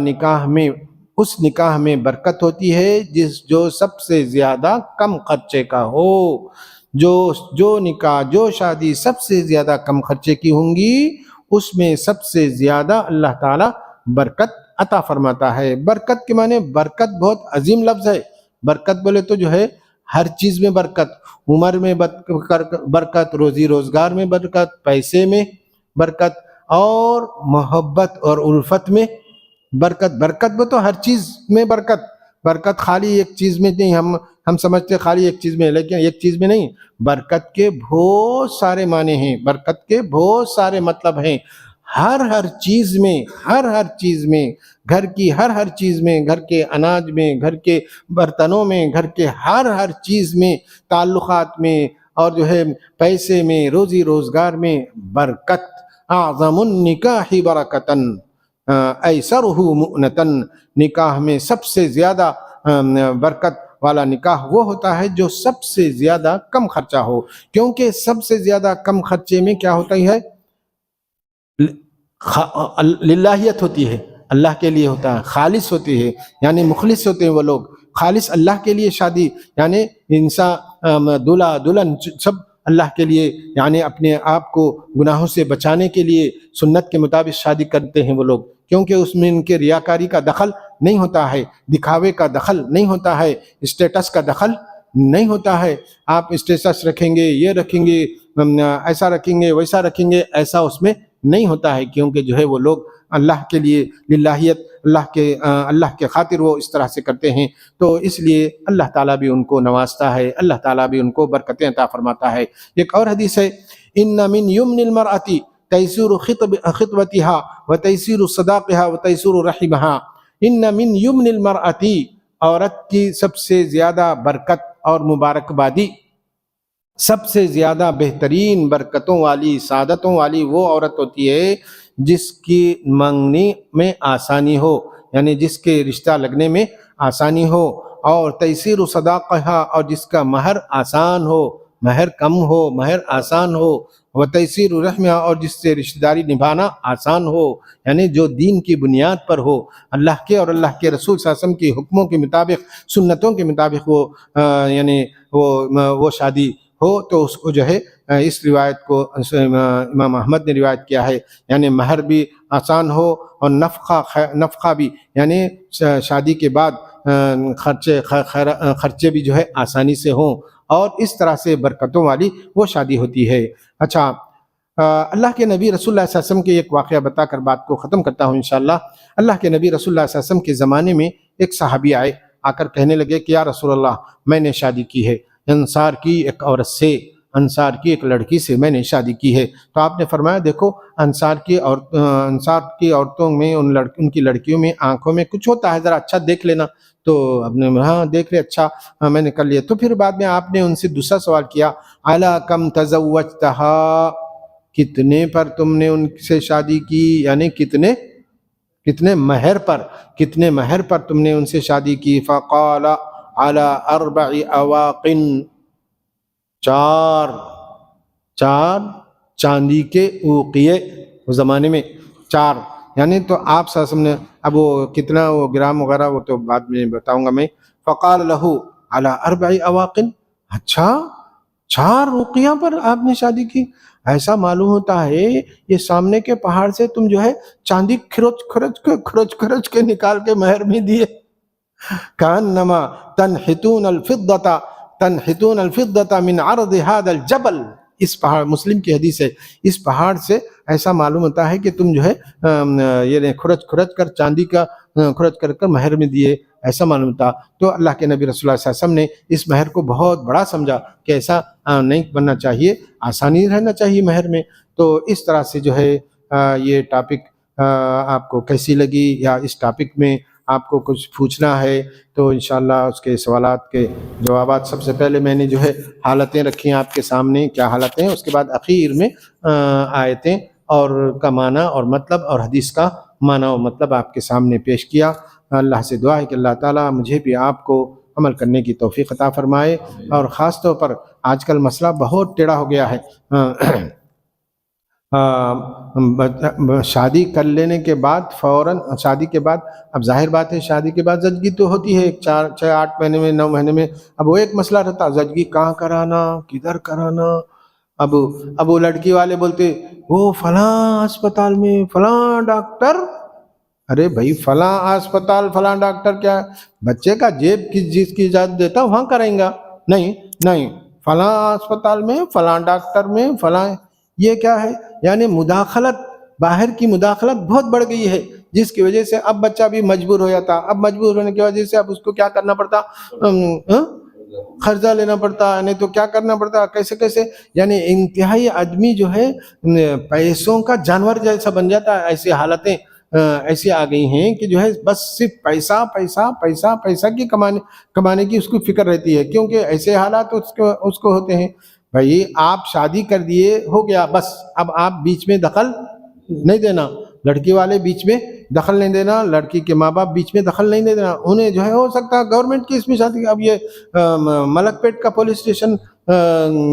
اس نکاح میں برکت ہوتی ہے جو سب سے زیادہ کم خرچے کا ہو. جو نکاح, جو شادی سب سے زیادہ کم خرچے کی ہوں گی, اس میں سب سے زیادہ اللہ تعالیٰ برکت عطا فرماتا ہے. برکت کے معنی, برکت بہت عظیم لفظ ہے. برکت بولے تو جو ہے ہر چیز میں برکت، عمر میں برکت، روزی روزگار میں برکت، پیسے میں برکت، اور محبت اور الفت میں برکت۔ برکت وہ تو ہر چیز میں برکت، برکت خالی ایک چیز میں نہیں، ہم سمجھتے خالی ایک چیز میں، لیکن ایک چیز میں نہیں، برکت کے بہت سارے معنی ہیں، برکت کے بہت سارے مطلب ہیں، ہر چیز میں، ہر چیز میں، گھر کی ہر چیز میں، گھر کے اناج میں، گھر کے برتنوں میں، گھر کے ہر چیز میں، تعلقات میں، اور جو ہے پیسے میں، روزی روزگار میں برکت۔ اعظم النکاح برکتن ایسرہ مؤنتن، نکاح میں سب سے زیادہ برکت والا نکاح وہ ہوتا ہے جو سب سے زیادہ کم خرچہ ہو، کیونکہ سب سے زیادہ کم خرچے میں کیا ہوتا ہے، للہیت ہوتی ہے، اللہ کے لیے ہوتا ہے، خالص ہوتی ہے، یعنی مخلص ہوتے ہیں وہ لوگ، خالص اللہ کے لیے شادی، یعنی انسان دولہا دلہن سب اللہ کے لیے، یعنی اپنے آپ کو گناہوں سے بچانے کے لیے سنت کے مطابق شادی کرتے ہیں وہ لوگ، کیونکہ اس میں ان کے ریاکاری کا دخل نہیں ہوتا ہے، دکھاوے کا دخل نہیں ہوتا ہے، اسٹیٹس کا دخل نہیں ہوتا ہے۔ آپ اسٹیٹس رکھیں گے، یہ رکھیں گے، ایسا رکھیں گے، ویسا رکھیں گے، ایسا اس میں نہیں ہوتا ہے، کیونکہ جو ہے وہ لوگ اللہ کے لیے للہیت، اللہ کے خاطر وہ اس طرح سے کرتے ہیں، تو اس لیے اللہ تعالیٰ بھی ان کو نوازتا ہے، اللہ تعالیٰ بھی ان کو برکتیں عطا فرماتا ہے۔ ایک اور حدیث ہے، ان من یمن المرأة تیسیر خطبتها وتیسیر صداقها وتیسیر رحمها، ان من یمن المرأة، عورت کی سب سے زیادہ برکت اور مبارکبادی، سب سے زیادہ بہترین برکتوں والی، سعادتوں والی وہ عورت ہوتی ہے جس کی منگنی میں آسانی ہو، یعنی جس کے رشتہ لگنے میں آسانی ہو، اور تیسیر صداقہ، اور جس کا مہر آسان ہو، مہر کم ہو، مہر آسان ہو، و تیسیر رحمہ، اور جس سے رشتہ داری نبھانا آسان ہو، یعنی جو دین کی بنیاد پر ہو، اللہ کے اور اللہ کے رسول صلی اللہ علیہ وسلم کی حکموں کے مطابق، سنتوں کے مطابق وہ یعنی وہ شادی ہو، تو اس کو جو ہے اس روایت کو امام احمد نے روایت کیا ہے، یعنی مہر بھی آسان ہو، اور نفقہ بھی، یعنی شادی کے بعد خرچے بھی جو ہے آسانی سے ہوں، اور اس طرح سے برکتوں والی وہ شادی ہوتی ہے۔ اچھا، اللہ کے نبی رسول اللہ صلی اللہ علیہ وسلم کے ایک واقعہ بتا کر بات کو ختم کرتا ہوں انشاءاللہ۔ اللہ کے نبی رسول اللہ صلی اللہ علیہ وسلم کے زمانے میں ایک صحابی آئے، آ کر کہنے لگے کہ یا رسول اللہ، میں نے شادی کی ہے، انصار کی ایک عورت سے، انصار کی ایک لڑکی سے میں نے شادی کی ہے۔ تو آپ نے فرمایا دیکھو، انصار کی عورتوں میں، ان کی لڑکیوں میں آنکھوں میں کچھ ہوتا ہے، ذرا اچھا دیکھ لینا۔ تو آپ نے ہاں دیکھ لے، اچھا میں نے کر لیا۔ تو پھر بعد میں آپ نے ان سے دوسرا سوال کیا، الا کم تزوجتہا، کتنے پر تم نے ان سے شادی کی، یعنی کتنے مہر پر تم نے ان سے شادی کی؟ فقال علی 4 اواق، چار چاندی کے اوقیے، اس زمانے میں 4، یعنی تو آپ صلی اللہ علیہ وسلم نے، اب وہ کتنا وہ گرام وغیرہ وہ تو بعد میں بتاؤں گا میں۔ فقال له علی 4 اواق، اچھا 4 اوقیاں پر آپ نے شادی کی؟ ایسا معلوم ہوتا ہے یہ سامنے کے پہاڑ سے تم جو ہے چاندی کھرچ کے نکال کے مہر میں دیے۔ کانما تنحتون الفضة من عرض هذا الجبل، اس پہاڑ، مسلم کی حدیث ہے، اس پہاڑ سے ایسا معلوم ہوتا ہے کہ تم جو ہے یہ کھرچ کر چاندی کا کھرچ کر مہر میں دیے، ایسا معلوم ہوتا۔ تو اللہ کے نبی رسول اللہ صلی اللہ علیہ وسلم نے اس مہر کو بہت بڑا سمجھا کہ ایسا نہیں بننا چاہیے، آسانی رہنا چاہیے مہر میں۔ تو اس طرح سے جو ہے یہ ٹاپک آپ کو کیسی لگی، یا اس ٹاپک میں آپ کو کچھ پوچھنا ہے تو انشاءاللہ اس کے سوالات کے جوابات، سب سے پہلے میں نے جو ہے حالتیں رکھی ہیں آپ کے سامنے، کیا حالتیں، اس کے بعد اخیر میں آیتیں اور کا معنی اور مطلب، اور حدیث کا معنی اور مطلب آپ کے سامنے پیش کیا۔ اللہ سے دعا ہے کہ اللہ تعالیٰ مجھے بھی آپ کو عمل کرنے کی توفیق عطا فرمائے، اور خاص طور پر آج کل مسئلہ بہت ٹیڑھا ہو گیا ہے، شادی کر لینے کے بعد فوراً، شادی کے بعد اب ظاہر بات ہے شادی کے بعد زچگی تو ہوتی ہے 4-8 مہینے میں، 9 مہینے میں، اب وہ ایک مسئلہ رہتا زچگی کہاں کرانا، کدھر کرانا۔ اب وہ لڑکی والے بولتے وہ فلاں اسپتال میں فلاں ڈاکٹر ارے بھائی فلاں اسپتال فلاں ڈاکٹر کیا بچے کا جیب کس چیز کی اجازت دیتا وہاں کریں گا؟ نہیں نہیں، فلاں اسپتال میں فلاں ڈاکٹر میں فلاں، یہ کیا ہے؟ یعنی مداخلت، باہر کی مداخلت بہت بڑھ گئی ہے، جس کی وجہ سے اب بچہ بھی مجبور ہو جاتا، اب مجبور ہونے کی وجہ سے اب اس کو کیا کرنا پڑتا؟ قرضہ لینا پڑتا، نہیں تو کیا کرنا پڑتا، کیسے کیسے، یعنی انتہائی آدمی جو ہے پیسوں کا جانور جیسا بن جاتا ہے۔ ایسی حالتیں ایسی آ گئی ہیں کہ جو ہے بس صرف پیسہ پیسہ پیسہ پیسہ کی کمانے کی اس کو فکر رہتی ہے، کیونکہ ایسے حالات اس کو ہوتے ہیں۔ بھائی آپ شادی کر دیے، ہو گیا، بس اب آپ بیچ میں دخل نہیں دینا، لڑکی والے بیچ میں دخل نہیں دینا، لڑکی کے ماں باپ بیچ میں دخل نہیں دینا، انہیں جو ہے ہو سکتا ہے گورنمنٹ کی اس میں شادی۔ اب یہ ملک پیٹ کا پولیس اسٹیشن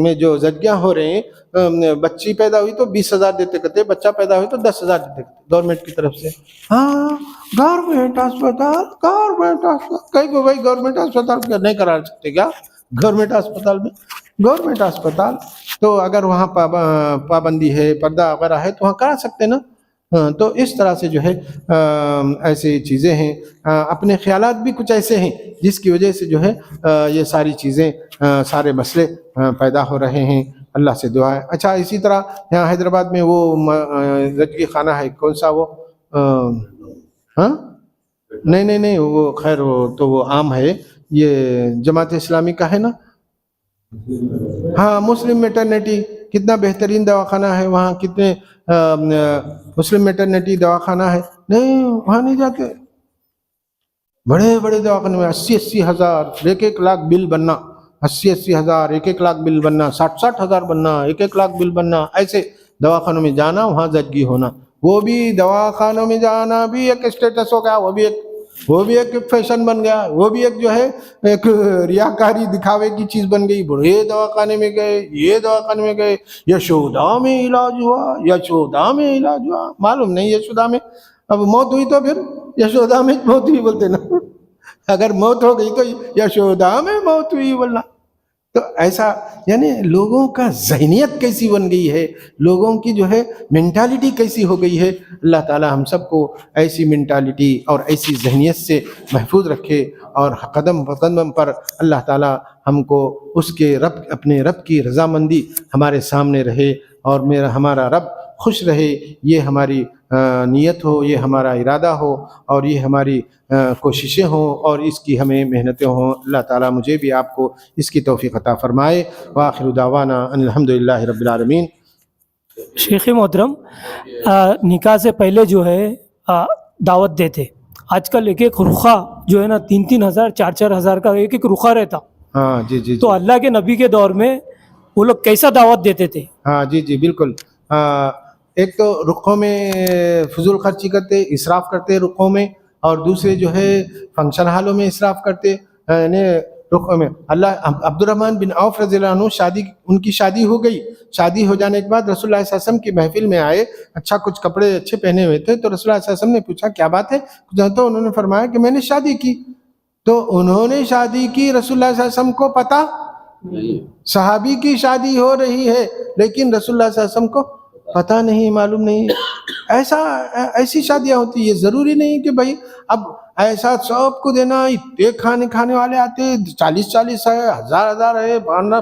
میں جو زدگیاں ہو رہے ہیں، بچی پیدا ہوئی تو 20,000 دیتے کرتے، بچہ پیدا ہوئی تو 10,000 دیتے کرتے گورنمنٹ کی طرف سے۔ ہاں گورنمنٹ اسپتال، گورنمنٹ اسپتال، کہیں کو بھائی گورنمنٹ اسپتال نہیں کرا سکتے کیا؟ گورنمنٹ اسپتال میں، گورنمنٹ اسپتال تو اگر وہاں پابندی ہے، پردہ وغیرہ ہے تو وہاں کرا سکتے نا۔ تو اس طرح سے جو ہے ایسی چیزیں ہیں، اپنے خیالات بھی کچھ ایسے ہیں جس کی وجہ سے جو ہے یہ ساری چیزیں، سارے مسئلے پیدا ہو رہے ہیں۔ اللہ سے دعا ہے۔ اچھا اسی طرح یہاں حیدرآباد میں وہ زچگی خانہ ہے، کون سا وہ؟ ہاں نہیں نہیں نہیں، وہ خیر وہ تو وہ عام ہے، یہ جماعت اسلامی کا ہے نا۔ ہاں مسلم میٹرنیٹی، کتنا بہترین دواخانہ ہے وہاں، کتنے مسلم میٹرنیٹی دواخانہ ہے، نہیں وہاں نہیں جاتے۔ بڑے بڑے دواخانے میں 80,000 ہزار، 1,00,000 بل بننا، 80,000 ہزار، 1,00,000 بل بننا، 60,000 ہزار بننا، 1,00,000 بل بننا، ایسے دواخانوں میں جانا، وہاں زچگی ہونا، وہ بھی دواخانوں میں جانا بھی ایک اسٹیٹس ہو گیا، وہ بھی ایک فیشن بن گیا، وہ بھی ایک جو ہے ایک ریاکاری دکھاوے کی چیز بن گئی۔ بڑے دواخانے میں گئے، یہ دواخانے میں گئے، یشودا میں علاج ہوا، یشودا میں علاج ہوا، معلوم نہیں یشودا میں اب موت ہوئی تو پھر یشودا میں موت ہوئی بولتے نا، اگر موت ہو گئی تو یشودا میں موت ہوئی بولنا۔ تو ایسا یعنی لوگوں کا ذہنیت کیسی بن گئی ہے، لوگوں کی جو ہے مینٹالٹی کیسی ہو گئی ہے۔ اللہ تعالی ہم سب کو ایسی مینٹالٹی اور ایسی ذہنیت سے محفوظ رکھے، اور قدم قدم پر اللہ تعالی ہم کو اس کے رب، اپنے رب کی رضامندی ہمارے سامنے رہے، اور ہمارا رب خوش رہے، یہ ہماری نیت ہو، یہ ہمارا ارادہ ہو، اور یہ ہماری کوششیں ہوں، اور اس کی ہمیں محنتیں ہوں۔ اللہ تعالیٰ مجھے بھی آپ کو اس کی توفیق عطا فرمائے۔ وآخر دعوانا ان الحمدللہ رب العالمین۔ شیخ محترم، نکاح سے پہلے جو ہے دعوت دیتے، آج کل ایک ایک رخا جو ہے نا 3-3 ہزار 4-4 ہزار کا ایک ایک رخا رہتا۔ ہاں جی جی، تو اللہ کے نبی کے دور میں وہ لوگ کیسا دعوت دیتے تھے؟ ہاں جی جی بالکل۔ ایک تو رخوں میں فضول خرچی کرتے، اسراف کرتے رخوں میں، اور دوسرے جو ہے فنکشن ہالوں میں اسراف کرتے، یعنی رخوں میں۔ اللہ عبد الرحمن بن عوف رضی اللہ عنہ ان کی شادی ہو گئی، شادی ہو جانے کے بعد رسول اللہ صلی اللہ علیہ وسلم کی محفل میں آئے، اچھا کچھ کپڑے اچھے پہنے ہوئے تھے، تو رسول اللہ صلی اللہ علیہ وسلم نے پوچھا کیا بات ہے؟ تو انہوں نے فرمایا کہ میں نے شادی کی۔ تو انہوں نے شادی کی، رسول اللہ صلی اللہ علیہ وسلم کو پتہ، صحابی کی شادی ہو رہی ہے لیکن رسول اللہ صلی اللہ علیہ وسلم کو پتہ نہیں، معلوم نہیں۔ ایسی شادیاں ہوتی، یہ ضروری نہیں کہ بھائی اب ایسا سب کو دینا، اتنے کھانے والے آتے، 40 ہے، 1000 ہے،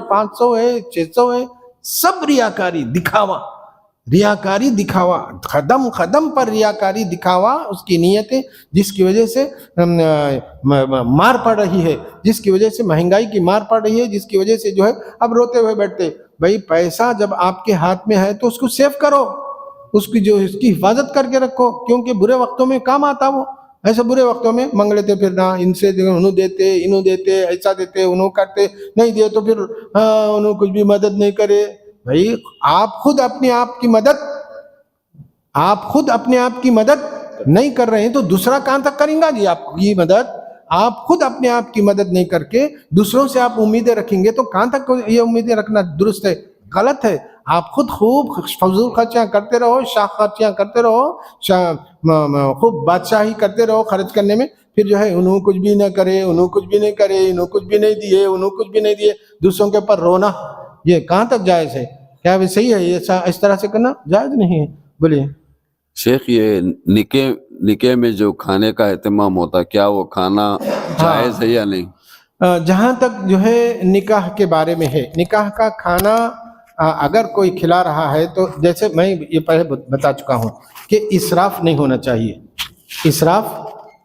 500 ہے، 600 ہے، سب ریاکاری دکھاوا، ریاکاری دکھاوا، قدم قدم پر ریاکاری دکھاوا، اس کی نیتیں، جس کی وجہ سے مار پڑ رہی ہے، جس کی وجہ سے مہنگائی کی مار پڑ رہی ہے، جس کی وجہ سے جو ہے اب روتے ہوئے بیٹھتے۔ بھائی پیسہ جب آپ کے ہاتھ میں ہے تو اس کو سیو کرو، اس کی حفاظت کر کے رکھو، کیونکہ برے وقتوں میں کام آتا وہ۔ ایسے برے وقتوں میں منگ لیتے پھرنا، ان سے انہوں دیتے، انہوں دیتے، ایسا دیتے، انہوں کرتے، نہیں دیے تو پھر انہوں کچھ بھی مدد نہیں کرے۔ بھائی آپ خود اپنے آپ کی مدد نہیں کر رہے ہیں تو دوسرا کہاں تک کریں گا جی آپ کی مدد؟ آپ خود اپنے آپ کی مدد نہیں کر کے دوسروں سے آپ امیدیں رکھیں گے تو کہاں تک یہ امیدیں رکھنا درست ہے؟ غلط ہے۔ آپ خود خوب فضول خرچیاں کرتے رہو، شاخ خرچیاں کرتے رہو، خوب بادشاہی کرتے رہو خرچ کرنے میں، پھر جو ہے انہوں کچھ بھی نہ کرے، انہوں کچھ بھی نہیں کرے، انہوں کچھ بھی نہیں دیے، انہوں کچھ بھی نہیں دیے، دوسروں کے اوپر رونا، یہ کہاں تک جائز ہے؟ کیا وہ صحیح ہے؟ اس طرح سے کرنا جائز نہیں ہے۔ بولیے شیخ، یہ نکاح میں جو کھانے کا اہتمام ہوتا ہے کیا وہ کھانا جائز ہے یا نہیں؟ جہاں تک جو ہے نکاح کے بارے میں ہے، نکاح کا کھانا اگر کوئی کھلا رہا ہے تو جیسے میں یہ پہلے بتا چکا ہوں کہ اسراف نہیں ہونا چاہیے، اسراف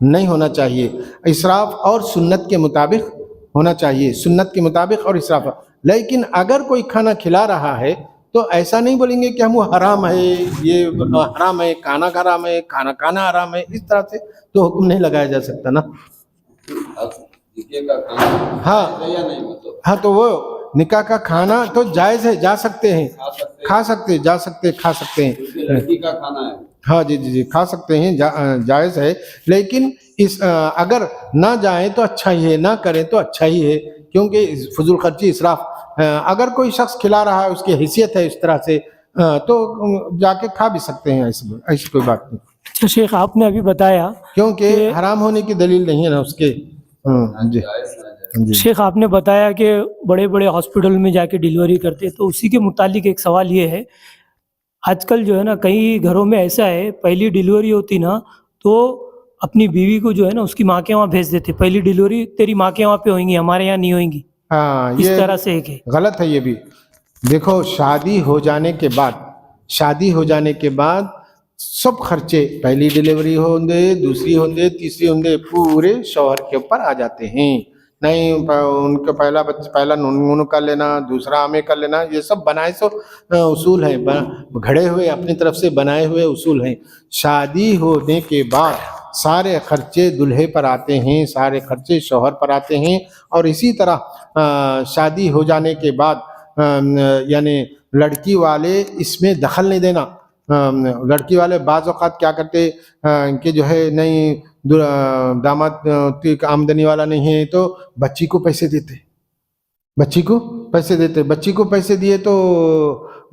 نہیں ہونا چاہیے، اسراف اور سنت کے مطابق ہونا چاہیے، سنت کے مطابق اور اسراف۔ لیکن اگر کوئی کھانا کھلا رہا ہے تو ایسا نہیں بولیں گے کہ ہم وہ حرام ہے، یہ حرام ہے، کھانا حرام ہے، کھانا کھانا حرام ہے، اس طرح سے تو حکم نہیں لگایا جا سکتا نا۔ ہاں ہاں، تو وہ نکاح کا کھانا تو جائز ہے، جا سکتے ہیں، کھا سکتے، جا سکتے، کھا سکتے ہیں، لڑکی کا کھانا ہے، ہاں جی جی جی کھا سکتے ہیں، جائز ہے۔ لیکن اس اگر نہ جائیں تو اچھا ہی ہے، نہ کریں تو اچھا ہی ہے، کیونکہ فضول خرچی، اسراف، اگر کوئی شخص کھلا رہا ہے، اس کی حیثیت ہے اس طرح سے، تو جا کے کھا بھی سکتے ہیں، ایسی کوئی بات نہیں، اچھا شیخ، آپ نے ابھی بتایا کیونکہ حرام ہونے کی دلیل نہیں ہے نا اس کے۔ جی جی شیخ آپ نے بتایا کہ بڑے بڑے ہاسپٹل میں جا کے ڈیلیوری کرتے، تو اسی کے متعلق ایک سوال یہ ہے، آج کل جو ہے نا کئی گھروں میں ایسا ہے، پہلی ڈیلیوری ہوتی نا تو اپنی بیوی کو جو ہے نا اس کی ماں کے وہاں بھیج دیتے، پہلی ڈیلیوری تیری ماں کے وہاں پہ ہوئیں گی، ہمارے یہاں نہیں ہوئیں گی، ہاں، اس یہ طرح سے ایک ہے۔ غلط ہے یہ بھی۔ دیکھو، شادی ہو جانے کے بعد سب خرچے، پہلی ڈیلیوری ہوں گے، دوسری ہوں گے، تیسری ہوں گے، پورے شوہر کے اوپر آ جاتے ہیں۔ نہیں ان کو پہلا نون کر لینا، دوسرا ہمیں کر لینا، یہ سب بنائے سو اصول ہیں، گھڑے ہوئے اپنی طرف سے بنائے ہوئے اصول ہیں۔ شادی ہونے کے بعد سارے خرچے دلہے پر آتے ہیں، سارے خرچے شوہر پر آتے ہیں، اور اسی طرح شادی ہو جانے کے بعد یعنی لڑکی والے اس میں دخل نہیں دینا۔ لڑکی والے بعض اوقات کیا کرتے کہ جو ہے نہیں داماد آمدنی والا نہیں ہے تو بچی کو پیسے دیتے، بچی کو پیسے دیے تو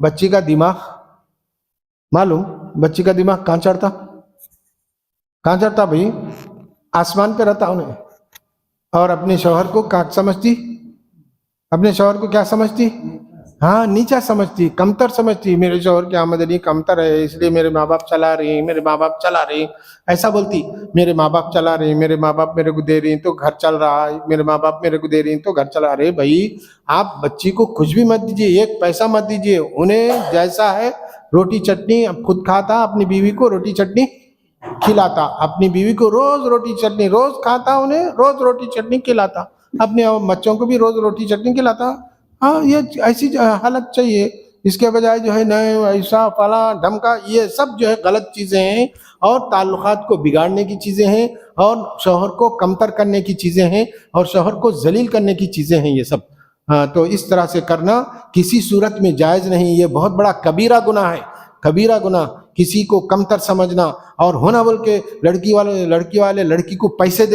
بچی کا دماغ معلوم، بچی کا دماغ کہاں چڑھتا بھائی؟ آسمان پہ رہتا انہیں، اور اپنے شوہر کو کیا سمجھتی؟ اپنے شوہر کو کیا سمجھتی؟ ہاں، نیچا سمجھتی، کمتر سمجھتی، میرے شوہر کی آمدنی کمتر ہے اس لیے میرے ماں باپ چلا رہے ہیں، ایسا بولتی، میرے ماں باپ چلا رہے ہیں، میرے ماں باپ میرے کو دے رہے ہیں تو گھر چل رہا ہے، میرے ماں باپ میرے کو دے رہے ہیں تو گھر چلا رہے۔ بھائی آپ بچی کو کچھ بھی مت دیجیے، ایک پیسہ مت دیجیے، انہیں جیسا ہے روٹی چٹنی اب خود کھاتا، اپنی بیوی کو روٹی چٹنی کھلاتا، اپنی بیوی کو روز روٹی چٹنی روز کھاتا، انہیں روز روٹی چٹنی کھلاتا، اپنے بچوں کو بھی روز روٹی چٹنی کھلاتا۔ ہاں، یہ ایسی حالت چاہیے، اس کے بجائے جو ہے نئے ایسا فلاں ڈھمکا، یہ سب جو ہے غلط چیزیں ہیں، اور تعلقات کو بگاڑنے کی چیزیں ہیں، اور شوہر کو کمتر کرنے کی چیزیں ہیں، اور شوہر کو ذلیل کرنے کی چیزیں ہیں یہ سب۔ تو اس طرح سے کرنا کسی صورت میں جائز نہیں، یہ بہت بڑا کبیرہ گناہ ہے، کبیرہ گناہ، کسی کو کمتر سمجھنا، اور ہونا بول کے لڑکی والے لڑکی کو پیسے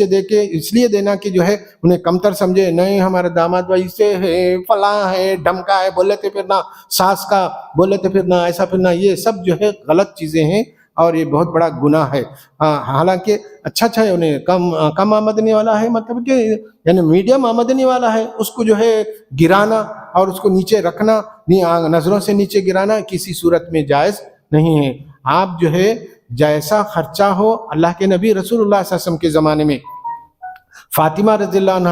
دے کے اس لیے دینا کہ جو ہے انہیں کمتر سمجھے، نہیں ہمارے داماد بھائی سے ہے، فلاں ہے، ڈھمکا ہے، بولے تھے پھرنا، ساس کا بولے تھے پھرنا، ایسا پھرنا، یہ سب جو ہے غلط چیزیں ہیں، اور یہ بہت بڑا گناہ ہے۔ حالانکہ اچھا ہے، انہیں کم آمدنی والا ہے، مطلب کہ یعنی میڈیم آمدنی والا ہے، اس کو جو ہے گرانا اور اس کو نیچے رکھنا، نظروں سے نیچے گرانا کسی صورت میں جائز نہیں ہے۔ آپ جو ہے جیسا خرچہ ہو، اللہ کے نبی رسول اللہ صلی اللہ علیہ وسلم کے زمانے میں فاطمہ رضی اللہ عنہ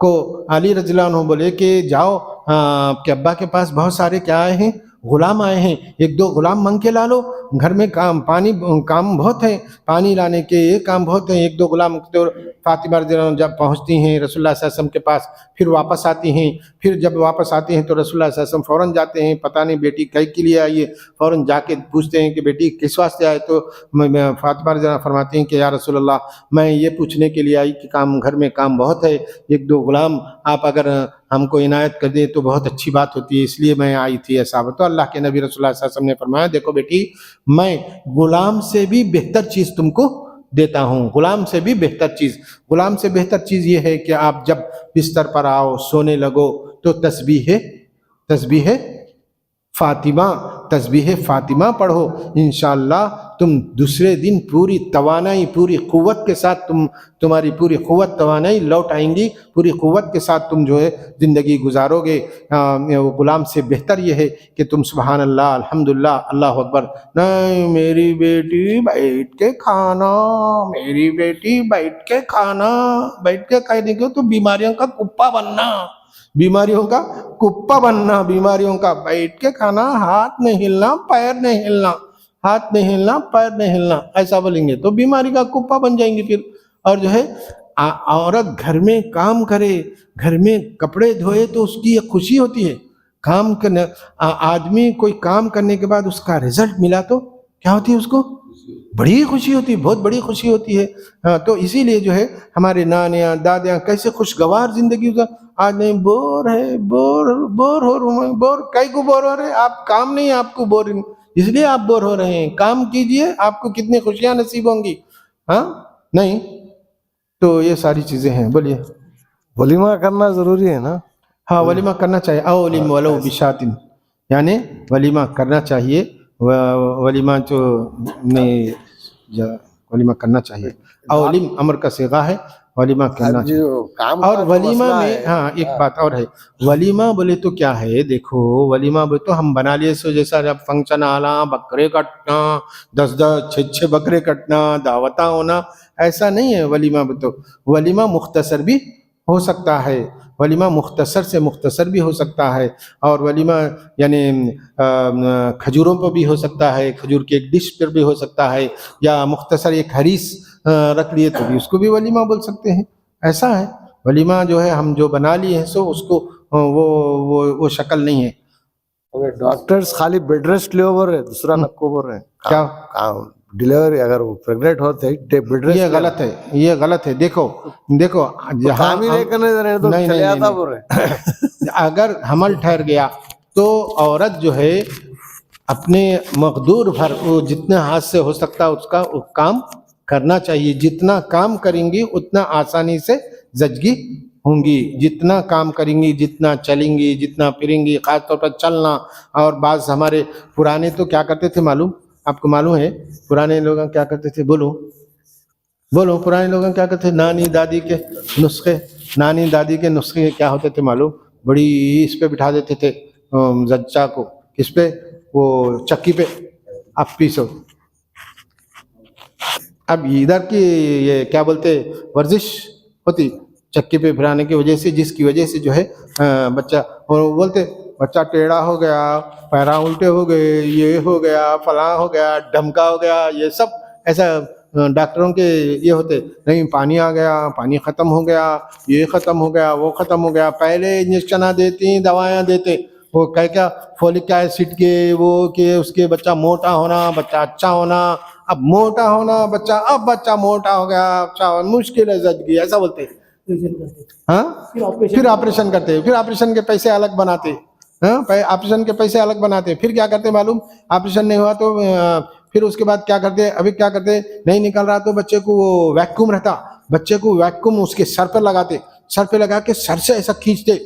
کو علی رضی اللہ عنہ بولے کہ جاؤ آپ کے ابا کے پاس بہت سارے کیا آئے ہیں، غلام آئے ہیں، ایک دو غلام منگ کے لا لو، گھر میں کام بہت ہیں، پانی لانے کے یہ کام بہت ہیں، ایک دو غلام۔ تو فاطمہ رضی اللہ عنہ جب پہنچتی ہیں رسول اللہ صلی اللہ علیہ وسلم کے پاس، پھر واپس آتی ہیں، پھر جب واپس آتے ہیں تو رسول اللہ صلی اللہ علیہ وسلم فوراً جاتے ہیں، پتہ نہیں بیٹی کئی کے لیے آئی ہے، فوراً جا کے پوچھتے ہیں کہ بیٹی کس واسطے آئے؟ تو فاطمہ رضی اللہ عنہ فرماتی ہیں کہ یا رسول اللہ، میں یہ پوچھنے کے لیے آئی کہ گھر میں کام بہت ہے، ایک دو غلام آپ اگر ہم کو عنایت کر دیں تو بہت اچھی بات ہوتی ہے، اس لیے میں آئی تھی ایسا۔ تو اللہ کے نبی رسول اللہ صلی اللہ علیہ وسلم نے فرمایا، دیکھو بیٹی، میں غلام سے بھی بہتر چیز تم کو دیتا ہوں، غلام سے بھی بہتر چیز یہ ہے کہ آپ جب بستر پر آؤ، سونے لگو تو تسبیح فاطمہ تسبیح فاطمہ پڑھو، انشاءاللہ تم دوسرے دن پوری توانائی پوری قوت کے ساتھ تمہاری پوری قوت توانائی لوٹ آئیں گی، پوری قوت کے ساتھ تم جو ہے زندگی گزارو گے۔ غلام سے بہتر یہ ہے کہ تم سبحان اللہ الحمدللہ اللہ اکبر، نہیں میری بیٹی بیٹھ کے کھانا، میری بیٹی بیٹھ کے کھانا، بیٹھ کے کھانے کو تو بیماریوں کا کپا بننا، بیماریوں کا کپا بننا، بیماریوں کا بیٹھ کے کھانا، ہاتھ نہیں ہلنا پیر نہیں ہلنا، ہاتھ نہیں ہلنا پیر نہیں ہلنا، ایسا بولیں گے تو بیماری کا کپا بن جائیں گے پھر۔ اور جو ہے عورت گھر میں کام کرے، گھر میں کپڑے دھوئے تو اس کی ایک خوشی ہوتی ہے، کام کرنے آدمی کوئی کام کرنے کے بعد اس کا رزلٹ ملا تو کیا ہوتی ہے، اس کو بڑی خوشی ہوتی ہے، بہت بڑی خوشی ہوتی ہے۔ تو اسی لیے جو ہے ہمارے نانیاں دادیاں کیسے خوشگوار زندگی آج نہیں بور ہے، بور ہو رہے ہیں، بور کئی کو بور ہو رہے ہیں، آپ کام نہیں آپ کو بور، اس لیے آپ بور ہو رہے ہیں، کام کیجئے آپ کو کتنی خوشیاں نصیب ہوں گی، ہاں نہیں تو یہ ساری چیزیں ہیں۔ بولیے ولیمہ کرنا ضروری ہے نا؟ ہاں ولیمہ کرنا چاہیے، اولم ولو بشاتن، یعنی ولیمہ کرنا چاہیے، ولیمہ جو ولیمہ کرنا چاہیے، اولم امر کا صیغہ ہے، ولیمہ کرنا چاہیے۔ اور ولیمہ میں ہاں ایک بات اور ہے، ولیمہ بولے تو کیا ہے، دیکھو ولیمہ بولے تو ہم بنا لیے سو جیسا جب فنکشن آنا، بکرے کٹنا، 10 6 بکرے کٹنا، دعوتاں ہونا، ایسا نہیں ہے ولیمہ بولے تو۔ ولیمہ مختصر بھی ہو سکتا ہے، ولیمہ مختصر سے مختصر بھی ہو سکتا ہے، اور ولیمہ یعنی کھجوروں پر بھی ہو سکتا ہے، کھجور کی ایک ڈش پر بھی ہو سکتا ہے، یا مختصر ایک حریص رکھ لیے تو بھی اس کو بھی ولیمہ بول سکتے ہیں۔ ایسا ہے ولیمہ جو ہے ہم جو بنا لیے ہیں سو اس کو وہ شکل نہیں ہے۔ ڈاکٹرز خالی بیڈ ریسٹ لے اوور ہے، دوسرا نکو بول رہے ہیں کیا ڈیلیوری اگر وہ پریگنٹ ہوتے بیڈ ریسٹ، یہ غلط ہے، یہ غلط ہے۔ دیکھو جہاں اگر حمل ٹھہر گیا تو عورت جو ہے اپنے مقدور بھر وہ جتنے ہاتھ سے ہو سکتا اس کا کام کرنا چاہیے، جتنا کام کریں گی اتنا آسانی سے زچگی ہوں گی، جتنا کام کریں گی، جتنا چلیں گی، جتنا پھریں گی، خاص طور پر چلنا۔ اور بعض ہمارے پرانے تو کیا کرتے تھے معلوم، آپ کو معلوم ہے پرانے لوگ کیا کرتے تھے، بولو پرانے لوگ کیا کرتے تھے، نانی دادی کے نسخے کیا ہوتے تھے معلوم، بڑی اس پہ بٹھا دیتے تھے زچہ کو، کس پہ، وہ چکی پہ، اب پیسو۔ اب ادھر کی یہ کیا بولتے ورزش ہوتی چکی پہ پھرانے کی وجہ سے، جس کی وجہ سے جو ہے بچہ، اور بولتے بچہ ٹیڑھا ہو گیا، پیراں الٹے ہو گئے، یہ ہو گیا، فلاں ہو گیا، ڈھمکا ہو گیا، یہ سب ایسا ڈاکٹروں کے یہ ہوتے نہیں، پانی آ گیا، پانی ختم ہو گیا، یہ ختم ہو گیا، وہ ختم ہو گیا، پہلے انجیکشناں دیتی، دوائیاں دیتے، وہ کیا فولک ایسڈ کے، وہ کہ اس کے بچہ موٹا ہونا، بچہ اچھا ہونا، اب موٹا ہونا بچہ، اب بچہ موٹا ہو گیا، اچھا مشکل ہے زچگی، ایسا بولتے ہاں، پھر آپریشن کرتے، پھر آپریشن کے پیسے الگ بناتے، ہاں آپریشن کے پیسے الگ بناتے، پھر کیا کرتے معلوم، آپریشن نہیں ہوا تو پھر اس کے بعد کیا کرتے، ابھی کیا کرتے، نہیں نکل رہا تو بچے کو وہ ویکیوم رہتا، بچے کو ویکیوم اس کے سر پہ لگاتے، سر پہ لگا کے سر سے ایسا کھینچتے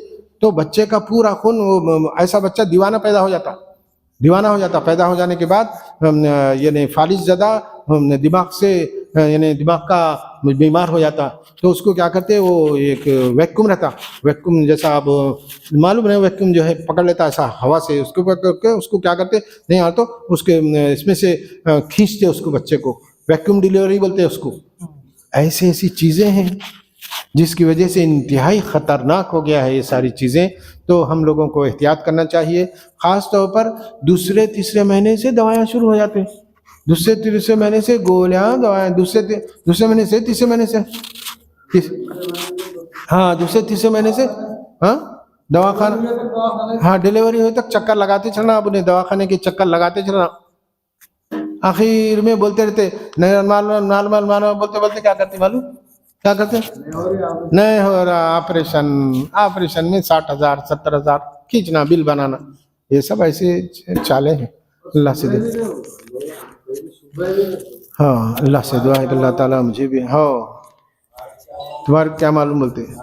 تو بچے کا پورا خون، ایسا بچہ دیوانہ پیدا ہو جاتا، پیدا ہو جانے کے بعد یعنی فالج زدہ دماغ سے، یعنی دماغ کا بیمار ہو جاتا، تو اس کو کیا کرتے، وہ ایک ویکیوم رہتا، ویکیوم جیسا اب معلوم نہیں، ویکیوم جو ہے پکڑ لیتا ایسا ہوا سے، اس کو پکڑ کے اس کو کیا کرتے نہیں آ تو اس کے اس میں سے کھینچتے اس کو، بچے کو ویکیوم ڈیلیوری بولتے اس کو۔ ایسی چیزیں ہیں جس کی وجہ سے انتہائی خطرناک ہو گیا ہے یہ ساری چیزیں، تو ہم لوگوں کو احتیاط کرنا چاہیے، خاص طور پر دوسرے تیسرے مہینے سے دوائیاں شروع ہو جاتے ہیں، دوسرے تیسرے مہینے سے گولیاں دوائیں، دوسرے مہینے سے تیسرے مہینے سے، ہاں دوسرے تیسرے مہینے سے، ہاں دواخانہ، ہاں ڈیلیوری ہوئے تک چکر لگاتے چلنا، اپنے دواخانے کے چکر لگاتے چلنا، آخر میں بولتے رہتے نارمل بولتے کیا کرتے معلوم، کیا کرتے نہیں ہو رہا، آپریشن میں 60,000 70,000 کھینچنا، بل بنانا، یہ سب ایسے چالیں ہیں۔ اللہ سے ہاں اللہ سے دعا ہے کہ اللہ تعالیٰ مجھے بھی، ہاں تمہارے کیا معلوم بولتے ہیں۔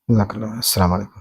السلام علیکم۔